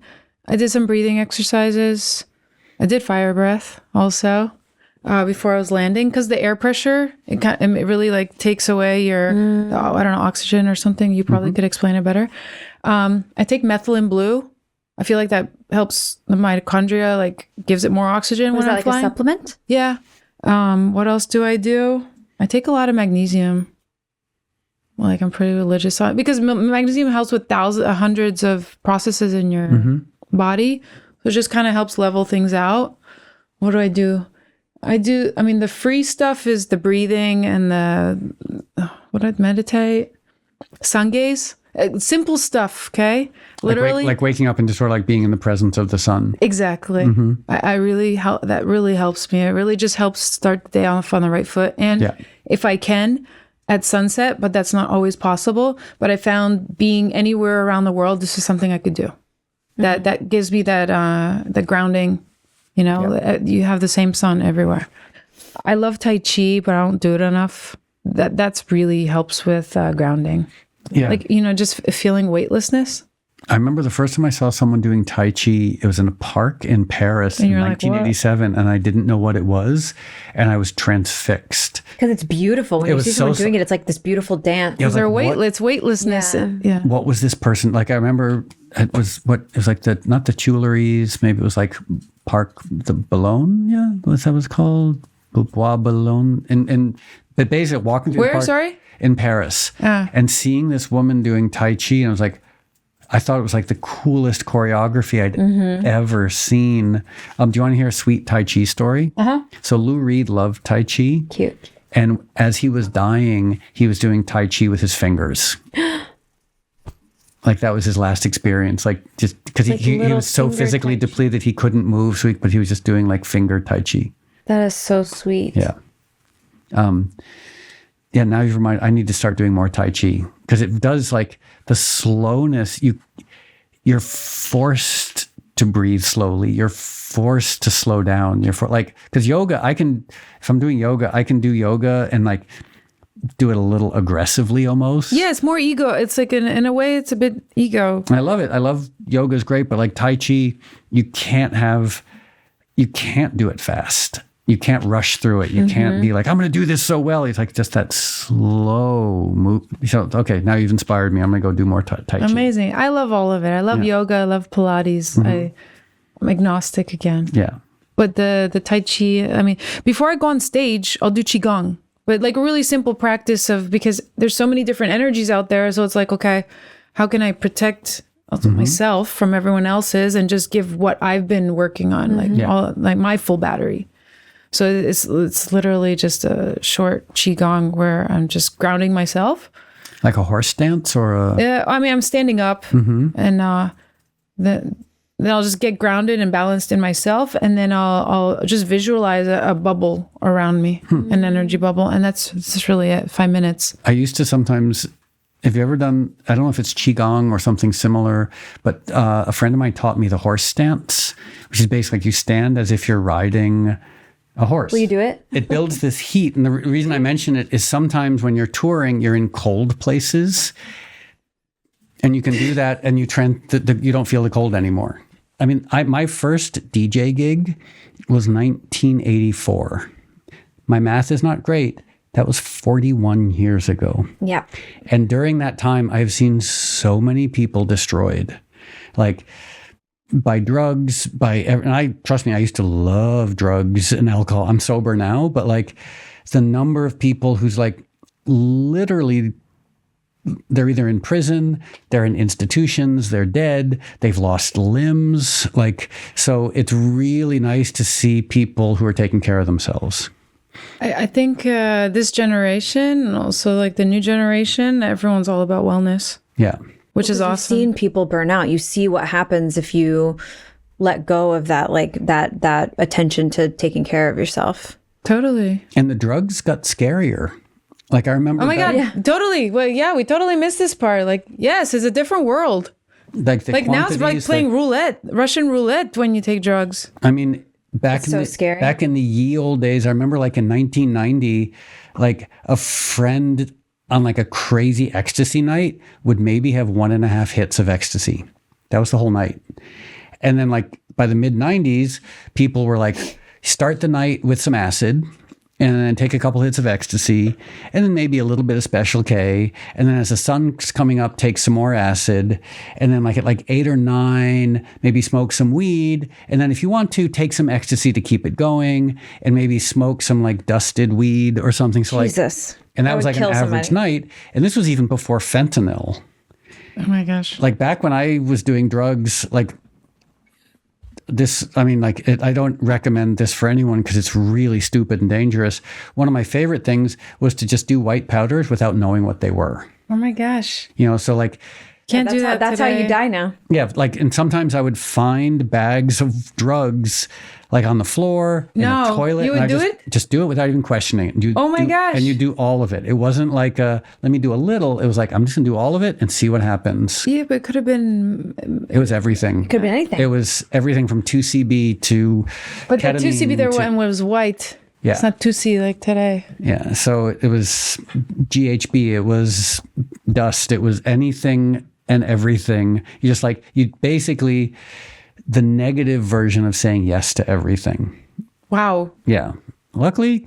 I did some breathing exercises. I did fire breath also before I was landing, because the air pressure, it really like takes away your, I don't know, oxygen or something. You probably could explain it better. I take methylene blue. I feel like that helps the mitochondria, like gives it more oxygen when I'm like flying. a supplement? Yeah. What else do? I take a lot of magnesium. Like, I'm pretty religious on it, because magnesium helps with hundreds of processes in your body. So it just kind of helps level things out. What do? I mean, the free stuff is the breathing and I meditate. Sun gaze. Simple stuff, okay? Literally. Like waking up and just sort of like being in the presence of the sun. Exactly. I really that really helps me. It really just helps start the day off on the right foot. And if I can, at sunset, but that's not always possible. But I found being anywhere around the world, this is something I could do. That gives me that grounding. You know, you have the same sun everywhere. I love Tai Chi, but I don't do it enough. That's really helps with grounding. Yeah. Like, you know, just feeling weightlessness. I remember the first time I saw someone doing Tai Chi, it was in a park in Paris in 1987, and I didn't know what it was, and I was transfixed. Because it's beautiful. When you see someone doing it, it's like this beautiful dance. Because it's weightlessness. Yeah. What was this person? Like, I remember it was like not the Tuileries, maybe it was like the Boulogne, what's that was called? Bois Boulogne. But basically walking through the park. Where, sorry? In Paris. And seeing this woman doing Tai Chi, and I was like, I thought it was like the coolest choreography I'd ever seen. Do you want to hear a sweet Tai Chi story? So Lou Reed loved Tai Chi. Cute. And as he was dying, he was doing Tai Chi with his fingers. Like that was his last experience. Like just because he was so physically depleted, he couldn't move. But he was just doing like finger Tai Chi. That is so sweet. Yeah. Now you've reminded, I need to start doing more Tai Chi because it does like the slowness. You're forced to breathe slowly. You're forced to slow down. Because yoga, if I'm doing yoga, I can do yoga and like do it a little aggressively almost. Yeah, it's more ego. It's like in a way, it's a bit ego. I love it. I love yoga is great, but like Tai Chi, you can't do it fast. You can't rush through it. You can't be like, I'm going to do this so well. It's like just that slow move. So, okay, now you've inspired me. I'm going to go do more Tai Chi. Amazing. I love all of it. I love yoga. I love Pilates. I'm agnostic again. Yeah. But the Tai Chi, I mean, before I go on stage, I'll do Qigong. But like a really simple practice because there's so many different energies out there. So it's like, okay, how can I protect myself from everyone else's and just give what I've been working on, like my full battery. So it's literally just a short Qigong where I'm just grounding myself. Like a horse dance or a... Yeah, I mean, I'm standing up and then I'll just get grounded and balanced in myself. And then I'll just visualize a bubble around me, an energy bubble. And that's really it, 5 minutes. I used to sometimes... Have you ever done, I don't know if it's Qigong or something similar, but a friend of mine taught me the horse stance, which is basically like you stand as if you're riding a horse. Will you do it? It builds this heat. And the reason I mention it is sometimes when you're touring, you're in cold places and you can do that and you don't feel the cold anymore. I mean, my first DJ gig was 1984. My math is not great. That was 41 years ago. Yeah. And during that time, I've seen so many people destroyed. Like, by drugs, and trust me, I used to love drugs and alcohol. I'm sober now, but like the number of people who's like literally, they're either in prison, they're in institutions, they're dead, they've lost limbs. Like, so it's really nice to see people who are taking care of themselves. I think this generation and also like the new generation, everyone's all about wellness. Yeah. Which is awesome. You've seen people burn out. You see what happens if you let go of that, like that attention to taking care of yourself. Totally. And the drugs got scarier. Like I remember. Oh my God. Yeah. Totally. Well, yeah, we totally missed this part. Like, yes, it's a different world. Like now it's like playing roulette, Russian roulette when you take drugs. I mean, back in the ye old days, I remember like in 1990, like a friend on like a crazy ecstasy night would maybe have 1.5 hits of ecstasy. That was the whole night. And then like by the mid 90s, people were like, start the night with some acid and then take a couple hits of ecstasy and then maybe a little bit of Special K. And then as the sun's coming up, take some more acid. And then like at like 8 or 9, maybe smoke some weed. And then if you want to, take some ecstasy to keep it going and maybe smoke some like dusted weed or something. So Jesus. And that was like an average night. And this was even before fentanyl. Oh my gosh. Like back when I was doing drugs, like this, I mean, like I don't recommend this for anyone because it's really stupid and dangerous. One of my favorite things was to just do white powders without knowing what they were. Oh my gosh. So like, Can't do that That's how today. you die now. yeah, like, and sometimes I would find bags of drugs like on the floor, in No, the toilet. you and would I do just, just do it without even questioning it. And you Oh my gosh. And you do all of it. It wasn't like let me do a little. It was like, I'm just gonna do all of it and see what happens. Yeah, but it could have been. It was everything. Could have been anything. It was everything from 2CB to But the ketamine 2CB there to- one was white. Yeah. It's not 2C like today. Yeah, so it was GHB, it was dust, it was anything and everything. You just like, you basically, the negative version of saying yes to everything. Wow. Yeah. Luckily,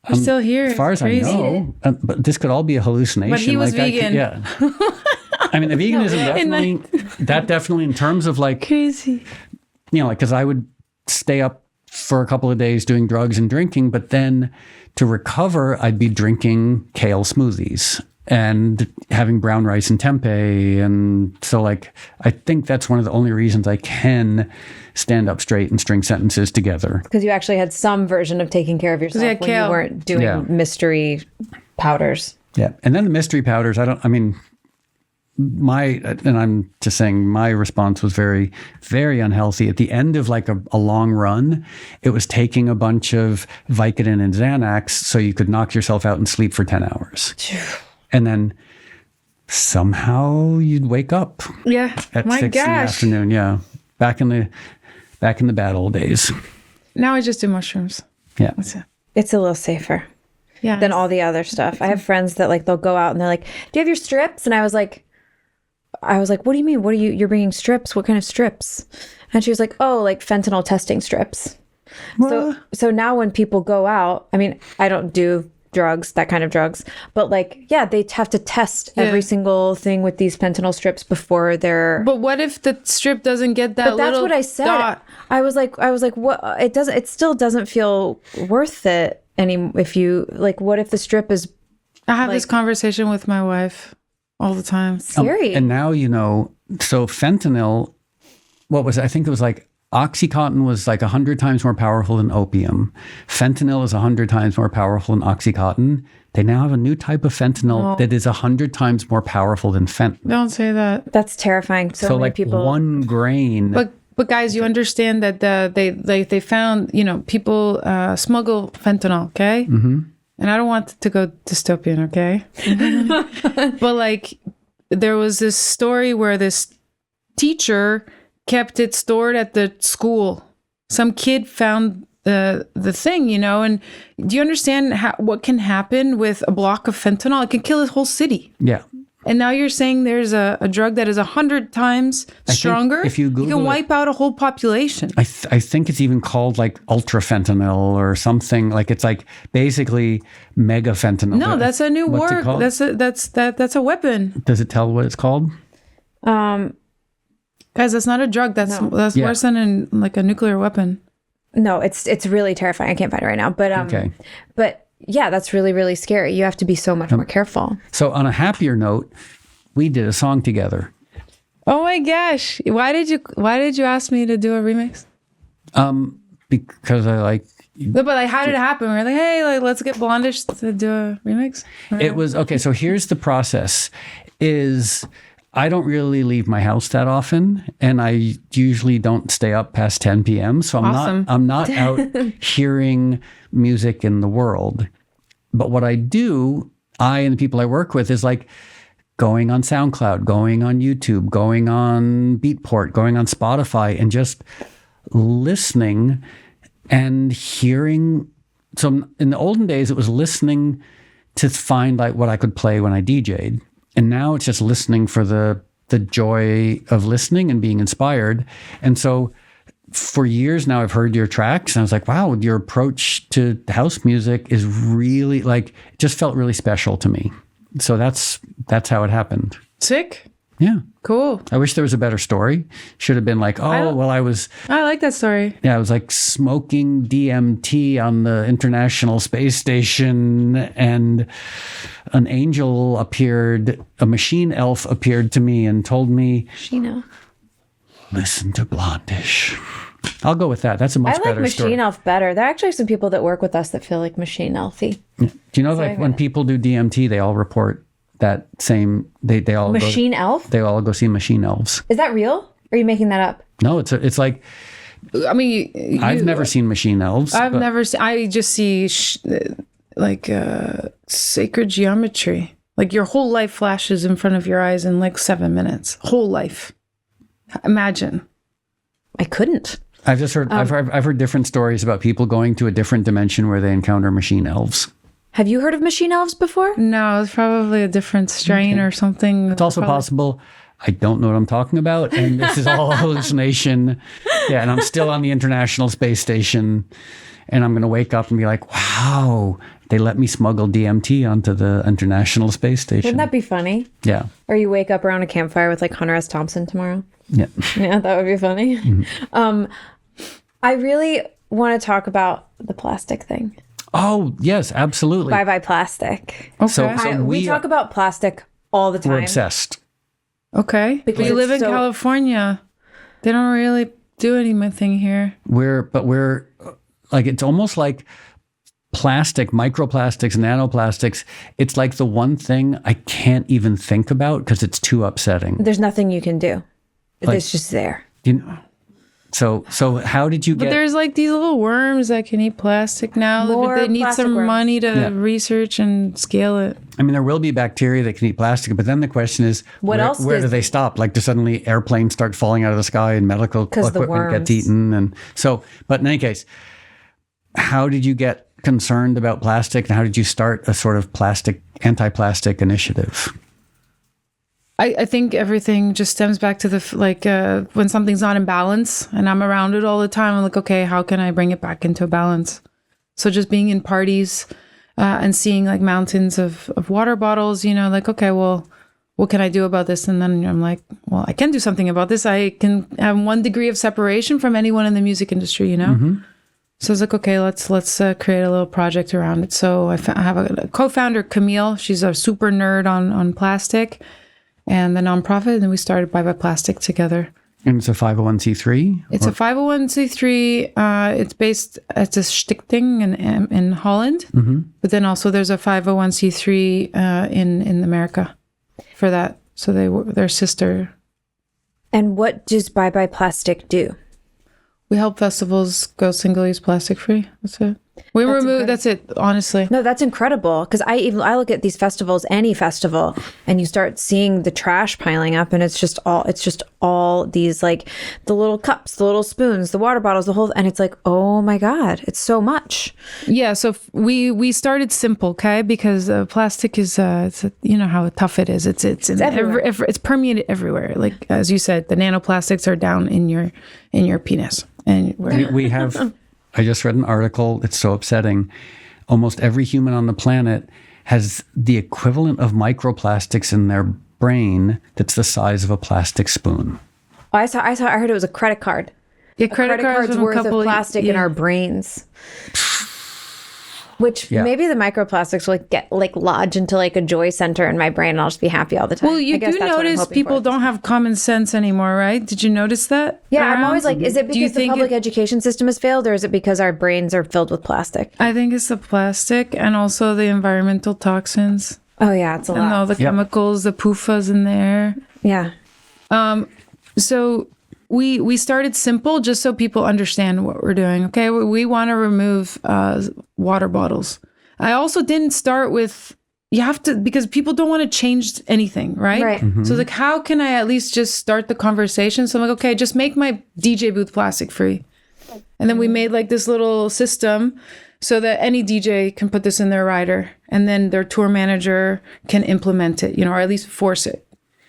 We're still here. as far as I know, but this could all be a hallucination. But he was I could- vegan. yeah. I mean, the veganism definitely in terms of like, Crazy. like, because I would stay up for a couple of days doing drugs and drinking, but then to recover, I'd be drinking kale smoothies and having brown rice and tempeh. And so like, I think that's one of the only reasons I can stand up straight and string sentences together. Because you actually had some version of taking care of yourself you when had kale. you weren't doing Yeah. mystery powders. Yeah. And then the mystery powders, I'm just saying my response was very, very unhealthy. At the end of like a long run, it was taking a bunch of Vicodin and Xanax so you could knock yourself out and sleep for 10 hours. And then somehow you'd wake up Yeah. at My 6 in the gosh. afternoon. Yeah. Back in the bad old days. Now I just do mushrooms. Yeah. That's it. It's a little safer Yeah. than all the other stuff. I have friends that like, they'll go out and they're like, do you have your strips? And I was like, what do you mean? You're bringing strips? What kind of strips? And she was like, oh, like fentanyl testing strips. So now when people go out, I mean, I don't do drugs, that kind of drugs, but like, yeah, they have to test every single thing with these fentanyl strips before they're. But what if the strip doesn't get that But that's little what I said. dot? I was like, what? It still doesn't feel worth it if you like, what if the strip is I have this conversation with my wife all the time. scary? And now, so fentanyl, I think it was like Oxycontin was like 100 times more powerful than opium. Fentanyl is 100 times more powerful than Oxycontin. They now have a new type of fentanyl that is 100 times more powerful than fentanyl. Don't say that. That's terrifying. So many like people. 1 grain. But guys, you understand that they found, people smuggle fentanyl, okay? Mm-hmm. And I don't want it to go dystopian, okay? But like, there was this story where this teacher kept it stored at the school. Some kid found the thing, and do you understand what can happen with a block of fentanyl? It can kill a whole city. Yeah. And now you're saying there's a drug that is 100 times stronger. if you Google can it- wipe out a whole population. I think it's even called like ultra fentanyl or something. Like it's like basically mega fentanyl. No, that's a new What's it word. called? That's a weapon, Does it tell what it's called? guys. That's not a drug. That's Yeah. worse than like a nuclear weapon. No, it's really terrifying. I can't find it right now. But Okay. But yeah, that's really, really scary. You have to be so much more careful. So on a happier note, we did a song together. Oh my gosh! Why did you ask me to do a remix? Because I like But like, how did it happen? We were like, hey, like, let's get Blondish to do a remix. it was okay. So here's the process: is I don't really leave my house that often, and I usually don't stay up past 10 p.m. So I'm not out hearing music in the world. But what I do, I and the people I work with, is like going on SoundCloud, going on YouTube, going on Beatport, going on Spotify, and just listening and hearing. So in the olden days, it was listening to find like what I could play when I DJ'd. And now it's just listening for the joy of listening and being inspired. And so for years now, I've heard your tracks and I was like, wow, your approach to house music is really like, it just felt really special to me. So that's how it happened. Sick. Yeah. Cool. I wish there was a better story. Should have been like, I was like that story. I was like smoking DMT on the International Space Station, and an angel appeared, a machine elf appeared to me and told me, Sheena. listen to Blondish. I'll go with that. That's a much I like better Machine story. Elf better. There are actually some people that work with us that feel like Machine Elfy. Do you know, like when people do DMT, they all report that same, they all Machine elf? They all go see Machine Elves. Is that real? Or are you making that up? No, it's like, I mean, I've never seen Machine Elves. I've never seen. I just see sacred geometry. Like your whole life flashes in front of your eyes in like 7 minutes. Whole life. Imagine. I couldn't. I've just heard. I've heard different stories about people going to a different dimension where they encounter Machine Elves. Have you heard of machine elves before? No, it's probably a different strain or something. It's also possible I don't know what I'm talking about, and this is all a hallucination. Yeah, and I'm still on the International Space Station, and I'm going to wake up and be like, wow, they let me smuggle DMT onto the International Space Station. Wouldn't that be funny? Yeah. Or you wake up around a campfire with like Hunter S. Thompson tomorrow. Yeah. Yeah, that would be funny. Mm-hmm. I really want to talk about the plastic thing. Oh, yes, absolutely. Bye plastic. Okay. So we talk about plastic all the time. We're obsessed. Okay. Because We live in it's so- California. They don't really do anything here. We're like, it's almost like plastic, microplastics, nanoplastics. It's like the one thing I can't even think about because it's too upsetting. There's nothing you can do. Like- It's just there. So how did you But get? there's like these little worms that can eat plastic now. More They need plastic some worms. money to Yeah. research and scale it. I mean, there will be bacteria that can eat plastic, but then the question is, What else where does- do they stop? Like, do suddenly airplanes start falling out of the sky and medical 'Cause the equipment gets worms. eaten? And so, but in any case, how did you get concerned about plastic, and how did you start a sort of anti-plastic initiative? I think everything just stems back to when something's not in balance and I'm around it all the time. I'm like, okay, how can I bring it back into balance? So just being in parties and seeing like mountains of water bottles, like, okay, well, what can I do about this? And then I'm like, well, I can do something about this. I can have 1 degree of separation from anyone in the music industry, So I was like, okay, let's create a little project around it. So I have a co-founder, Camille. She's a super nerd on plastic and the nonprofit. And then we started Bye Bye Plastic together. And it's a 501c3? It's a 501c3. It's a stichting in Holland. But then also there's a 501c3 in America for that. So they're sister. And what does Bye Bye Plastic do? We help festivals go single-use plastic free. That's it. That's it, honestly. No, that's incredible. Because I look at these festivals, any festival, and you start seeing the trash piling up, and it's just all these like the little cups, the little spoons, the water bottles, the whole, and it's like, oh my God, it's so much. Yeah, so we started simple, okay? Because plastic is, you know how tough it is. It's everywhere. it's permeated everywhere. Like as you said, the nanoplastics are down in your penis, and We have, I just read an article, it's so upsetting. Almost every human on the planet has the equivalent of microplastics in their brain that's the size of a plastic spoon. I heard it was a credit card. yeah, A credit card's from a worth of couple plastic in our brains. Which Yeah. maybe the microplastics will get lodge into a joy center in my brain, and I'll just be happy all the time. Well, you I guess do that's what I'm notice hoping people for. don't have common sense anymore, right? Did you notice that? Yeah, I'm around? always like, is it Do you because the think public education system has failed, or is it because our brains are filled with plastic? I think it's the plastic and also the environmental toxins Oh yeah, it's a and lot. all the chemicals, the PUFAs in there. Yeah. So we started simple just so people understand what we're doing. Okay, we want to remove water bottles. I also didn't start with you have to because people don't want to change anything, right? Right. So like, how can I at least just start the conversation? So I'm like, okay, just make my DJ booth plastic free, and then we made like this little system so that any DJ can put this in their rider, and then their tour manager can implement it, or at least force it.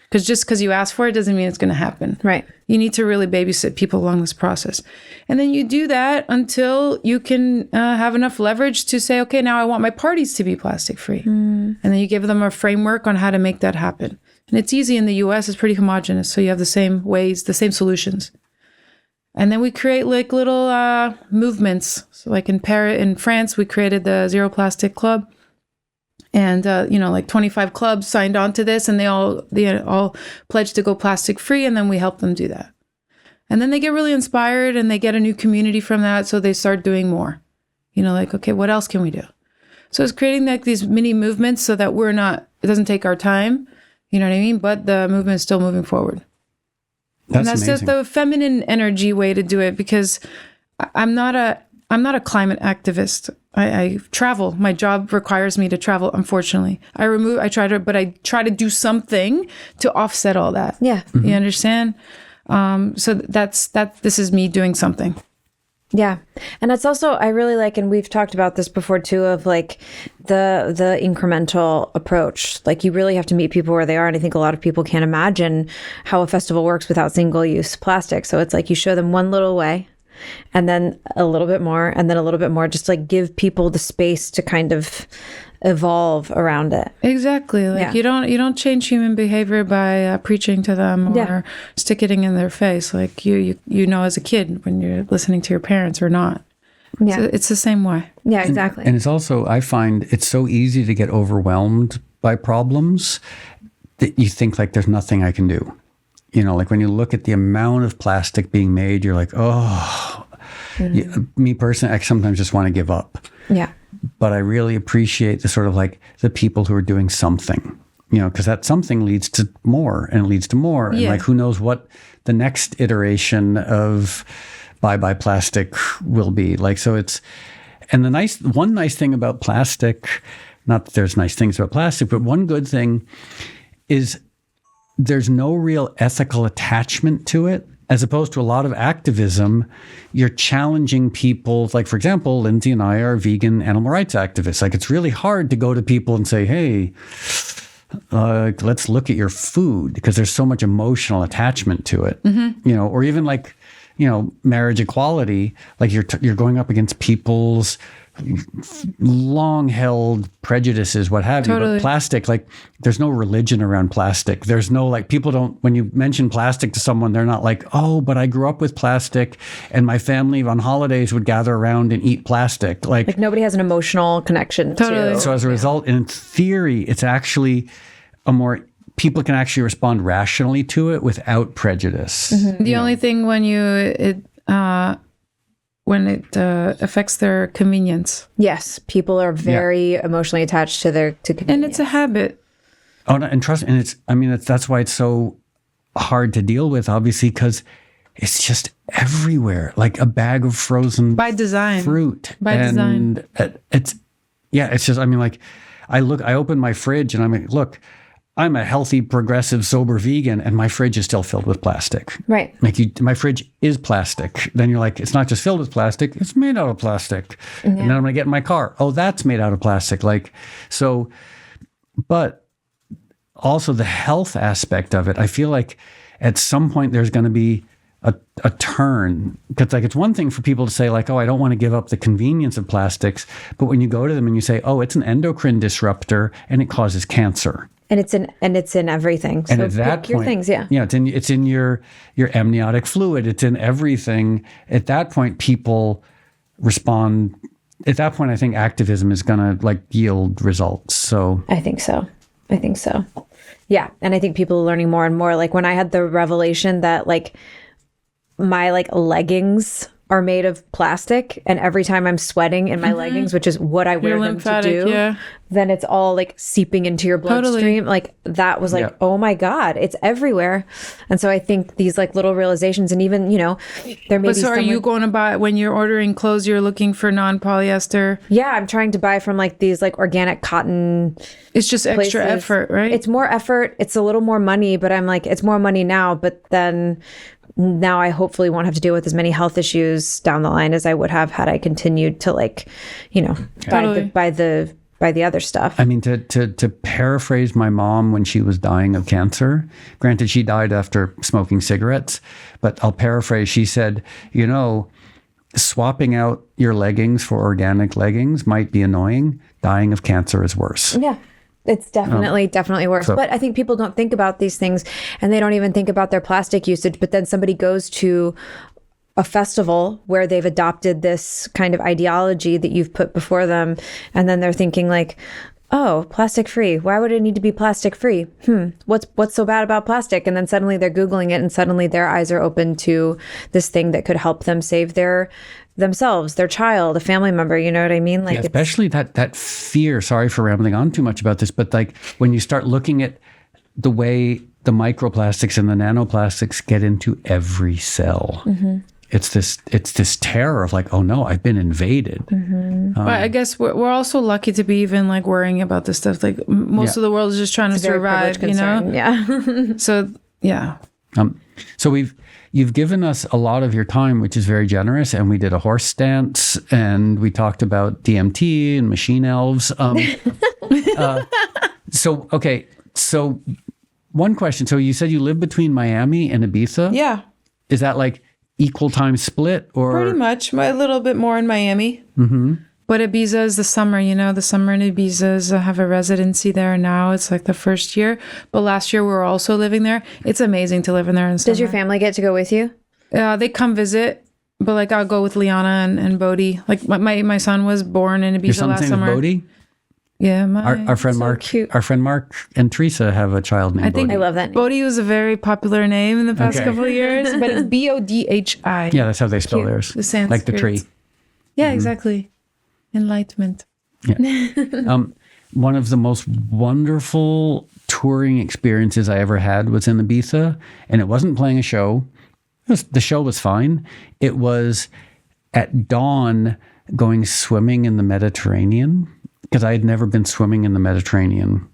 Because just because you ask for it doesn't mean it's going to happen. Right. You need to really babysit people along this process. And then you do that until you can have enough leverage to say, okay, now I want my parties to be plastic free. And then you give them a framework on how to make that happen. And it's easy in the US, it's pretty homogenous. So you have the same ways, the same solutions. And then we create like little movements. So like in France, we created the Zero Plastic Club. And, like 25 clubs signed on to this, and they all pledged to go plastic free. And then we help them do that. And then they get really inspired and they get a new community from that. So they start doing more, like, okay, what else can we do? So it's creating like these mini movements so that we're not it doesn't take our time. You know what I mean? But the movement is still moving forward. That's And that's amazing. just the feminine energy way to do it, because I'm not a climate activist. I travel. My job requires me to travel, unfortunately. I try to do something to offset all that. Yeah. You understand? So this is me doing something. Yeah. And that's also, I really like, and we've talked about this before too, of like the incremental approach. Like you really have to meet people where they are. And I think a lot of people can't imagine how a festival works without single-use plastic. So it's like you show them one little way, and then a little bit more, and then a little bit more, just like give people the space to kind of evolve around it. Exactly. Like you don't change human behavior by preaching to them or sticking it in their face. Like you know, as a kid when you're listening to your parents or not. Yeah. So it's the same way. Yeah, exactly. And it's also, I find it's so easy to get overwhelmed by problems that you think like there's nothing I can do. You know, like when you look at the amount of plastic being made, you're like, me personally, I sometimes just want to give up. Yeah. But I really appreciate the sort of like the people who are doing something, you know, because that something leads to more and it leads to more. And like, who knows what the next iteration of bye-bye plastic will be like. So it's, and one nice thing about plastic, not that there's nice things about plastic, but one good thing is there's no real ethical attachment to it. As opposed to a lot of activism, you're challenging people. Like, for example, Lindsay and I are vegan animal rights activists. Like, it's really hard to go to people and say, hey, let's look at your food, because there's so much emotional attachment to it. You know, or even like, you know, marriage equality, like you're going up against people's long-held prejudices, what have you. But plastic, like there's no religion around plastic. There's no like, people don't, when you mention plastic to someone, they're not like, oh, but I grew up with plastic and my family on holidays would gather around and eat plastic. Like nobody has an emotional connection to. So as a result, in theory, it's actually people can actually respond rationally to it without prejudice. The only thing when it affects their convenience. Yes, people are very emotionally attached to convenience. And it's a habit. Oh, and trust, and that's why it's so hard to deal with, obviously, because it's just everywhere. Like a bag of frozen by design fruit. By design. It's just, I mean, like I open my fridge and I'm like, look, I'm a healthy, progressive, sober vegan, and my fridge is still filled with plastic. Right. Like my fridge is plastic. Then you're like, it's not just filled with plastic, it's made out of plastic. Yeah. And then I'm going to get in my car. Oh, that's made out of plastic. Like, so, but also the health aspect of it, I feel like at some point there's going to be a turn. Because like, it's one thing for people to say like, oh, I don't want to give up the convenience of plastics. But when you go to them and you say, oh, it's an endocrine disruptor and it causes cancer. And it's in everything. So and at that pick your point, things, yeah. Yeah, it's in your amniotic fluid. It's in everything. At that point, people respond. At that point, I think activism is going to like yield results. So I think so. Yeah, and I think people are learning more and more. Like when I had the revelation that like my like leggings are made of plastic, and every time I'm sweating in my leggings, which is what I wear them to do, then it's all like seeping into your bloodstream. Like that was like, oh my God, it's everywhere. And so I think these like little realizations, and even, you know, there may be so are you going to buy, when you're ordering clothes, you're looking for non-polyester? Yeah, I'm trying to buy from like these like organic cotton. It's just extra effort, right? It's more effort. It's a little more money, but I'm like, it's more money now, but then now I hopefully won't have to deal with as many health issues down the line as I would have had I continued to like, you know, buy the other stuff. I mean, to paraphrase my mom when she was dying of cancer, granted she died after smoking cigarettes, but I'll paraphrase. She said, you know, swapping out your leggings for organic leggings might be annoying. Dying of cancer is worse. Yeah. It's definitely worse. But I think people don't think about these things, and they don't even think about their plastic usage. But then somebody goes to a festival where they've adopted this kind of ideology that you've put before them, and then they're thinking like, oh, plastic free. Why would it need to be plastic free? What's so bad about plastic? And then suddenly they're Googling it and suddenly their eyes are open to this thing that could help them save themselves, their child, a family member. You know what I mean? Like, Yeah, especially that fear. Sorry for rambling on too much about this, but like when you start looking at the way the microplastics and the nanoplastics get into every cell, it's this terror of like, oh no, I've been invaded. But I guess we're also lucky to be even like worrying about this stuff. Like most of the world is just trying to very survive, privileged concern. Yeah. So yeah. So you've given us a lot of your time, which is very generous, and we did a horse dance, and we talked about DMT and machine elves. So one question. So you said you live between Miami and Ibiza. Yeah. Is that like equal time split, or Pretty much. A little bit more in Miami. But Ibiza is the summer, the summer in Ibiza is, I have a residency there now. It's like the first year. But last year we were also living there. It's amazing to live in there in summer. Does your family get to go with you? They come visit, but like I'll go with Liana and Bodhi. Like my son was born in your Ibiza son's last name summer. is Bodhi? Yeah, Our friend so Mark, cute. our friend Mark and Teresa have a child named I think Bodhi. I love that name. Bodhi was a very popular name in the past Okay. couple of years, but it's Bodhi. Yeah, that's how they spell theirs. The Sanskrit. Like the tree. Yeah, exactly. Enlightenment. One of the most wonderful touring experiences I ever had was in Ibiza, and it wasn't playing a show. The show was fine. It was at dawn going swimming in the Mediterranean, because I had never been swimming in the Mediterranean.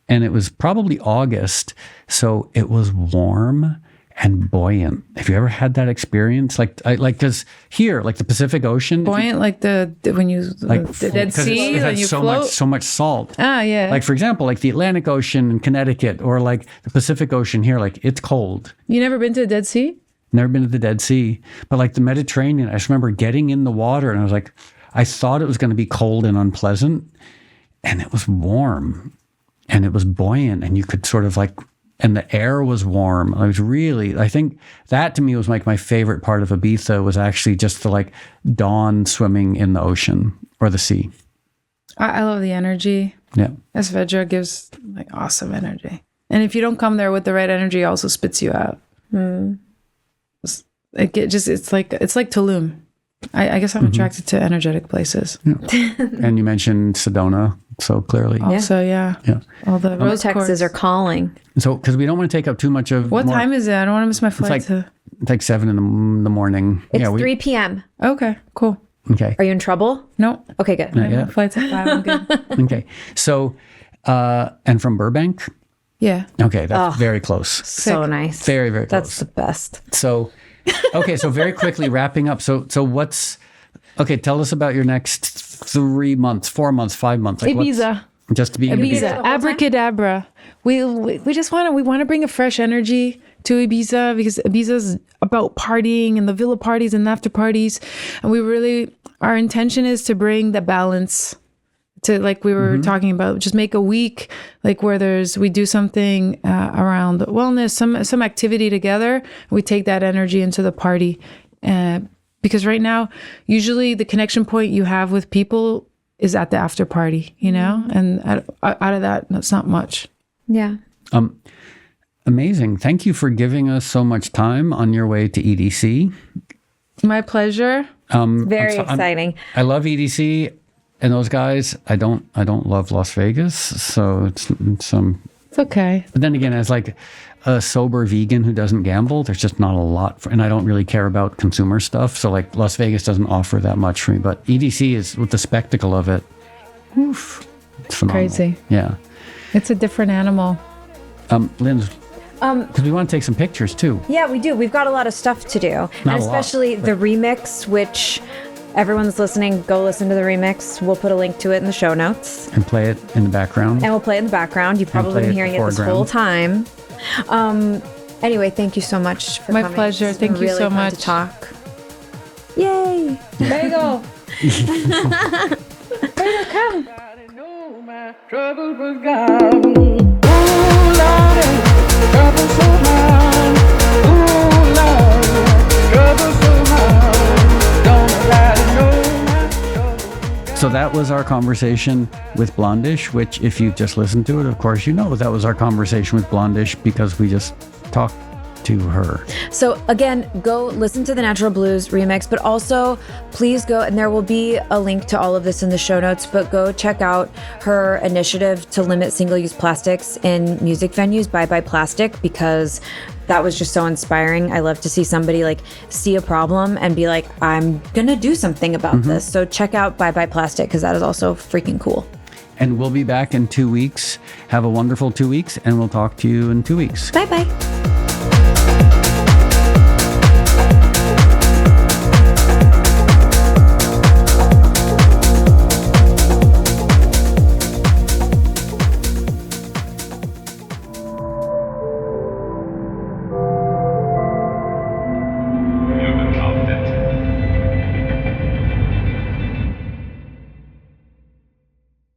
And it was probably August, so it was warm and buoyant. Have you ever had that experience? Because here, like the Pacific Ocean, Buoyant, like when you the Dead 'cause Sea, it when has you so float. much salt. Ah, yeah. Like for example, like the Atlantic Ocean in Connecticut, or like the Pacific Ocean here, like it's cold. You never been to the Dead Sea? Never been to the Dead Sea, but like the Mediterranean, I just remember getting in the water and I was like, I thought it was going to be cold and unpleasant, and it was warm and it was buoyant, and you could sort of like, and the air was warm. I think that to me was like my favorite part of Ibiza, was actually just the like dawn swimming in the ocean or the sea. I love the energy. Yeah. Nesvadba gives like awesome energy. And if you don't come there with the right energy, it also spits you out. It's like Tulum. I guess I'm attracted to energetic places. And you mentioned Sedona so clearly. Also, yeah. All the rose Vortexes quartz. are calling. So, because we don't want to take up too much of What time is it? I don't want to miss my flight. It's like 7 in the morning. It's 3 p.m. Okay, cool. Okay. Are you in trouble? No, Okay, good. Yeah. flight's at 5. I'm good. Okay. So, and from Burbank? Yeah. Okay, that's very close. So nice. Very, very close. That's the best. So, okay, so very quickly wrapping up. So tell us about your next 3 months, 4 months, 5 months. Like Ibiza. Just to be in Ibiza, abracadabra. We want to bring a fresh energy to Ibiza, because Ibiza's about partying and the villa parties and after parties, and our intention is to bring the balance to, like we were talking about, just make a week like where we do something around wellness, some activity together. We take that energy into the party, because right now, usually the connection point you have with people is at the after party, and out of that's not much. Yeah. Amazing. Thank you for giving us so much time on your way to EDC. My pleasure. Very exciting. I love EDC and those guys. I don't love Las Vegas, so it's okay. But then again, as like a sober vegan who doesn't gamble, there's just not a lot and I don't really care about consumer stuff. So like Las Vegas doesn't offer that much for me, but EDC is, with the spectacle of it, oof, it's phenomenal. Crazy. Yeah. It's a different animal. Linz, because we want to take some pictures too. Yeah, we do. We've got a lot of stuff to do. Not And a lot, especially the remix, which everyone's listening, go listen to the remix. We'll put a link to it in the show notes. And play it in the background. And we'll play it in the background. You've probably play been it hearing it this foreground. whole time. Anyway, thank you so much for My coming. pleasure. It's been Thank you really so fun much. to talk. Yay! Bagel. I know my trouble was gone. Ooh, Lordy, trouble so hard. Ooh, Lordy, trouble so hard. Don't nobody know my trouble was gone. So that was our conversation with Blondish, which if you've just listened to it, of course, you know that was our conversation with Blondish because we just talked to her. So again, go listen to the Natural Blues remix, but also please go, and there will be a link to all of this in the show notes, but go check out her initiative to limit single-use plastics in music venues, Bye Bye Plastic, because that was just so inspiring. I love to see somebody like see a problem and be like, I'm gonna do something about this. So check out Bye Bye Plastic, because that is also freaking cool. And we'll be back in 2 weeks. Have a wonderful 2 weeks, and we'll talk to you in 2 weeks. Bye bye.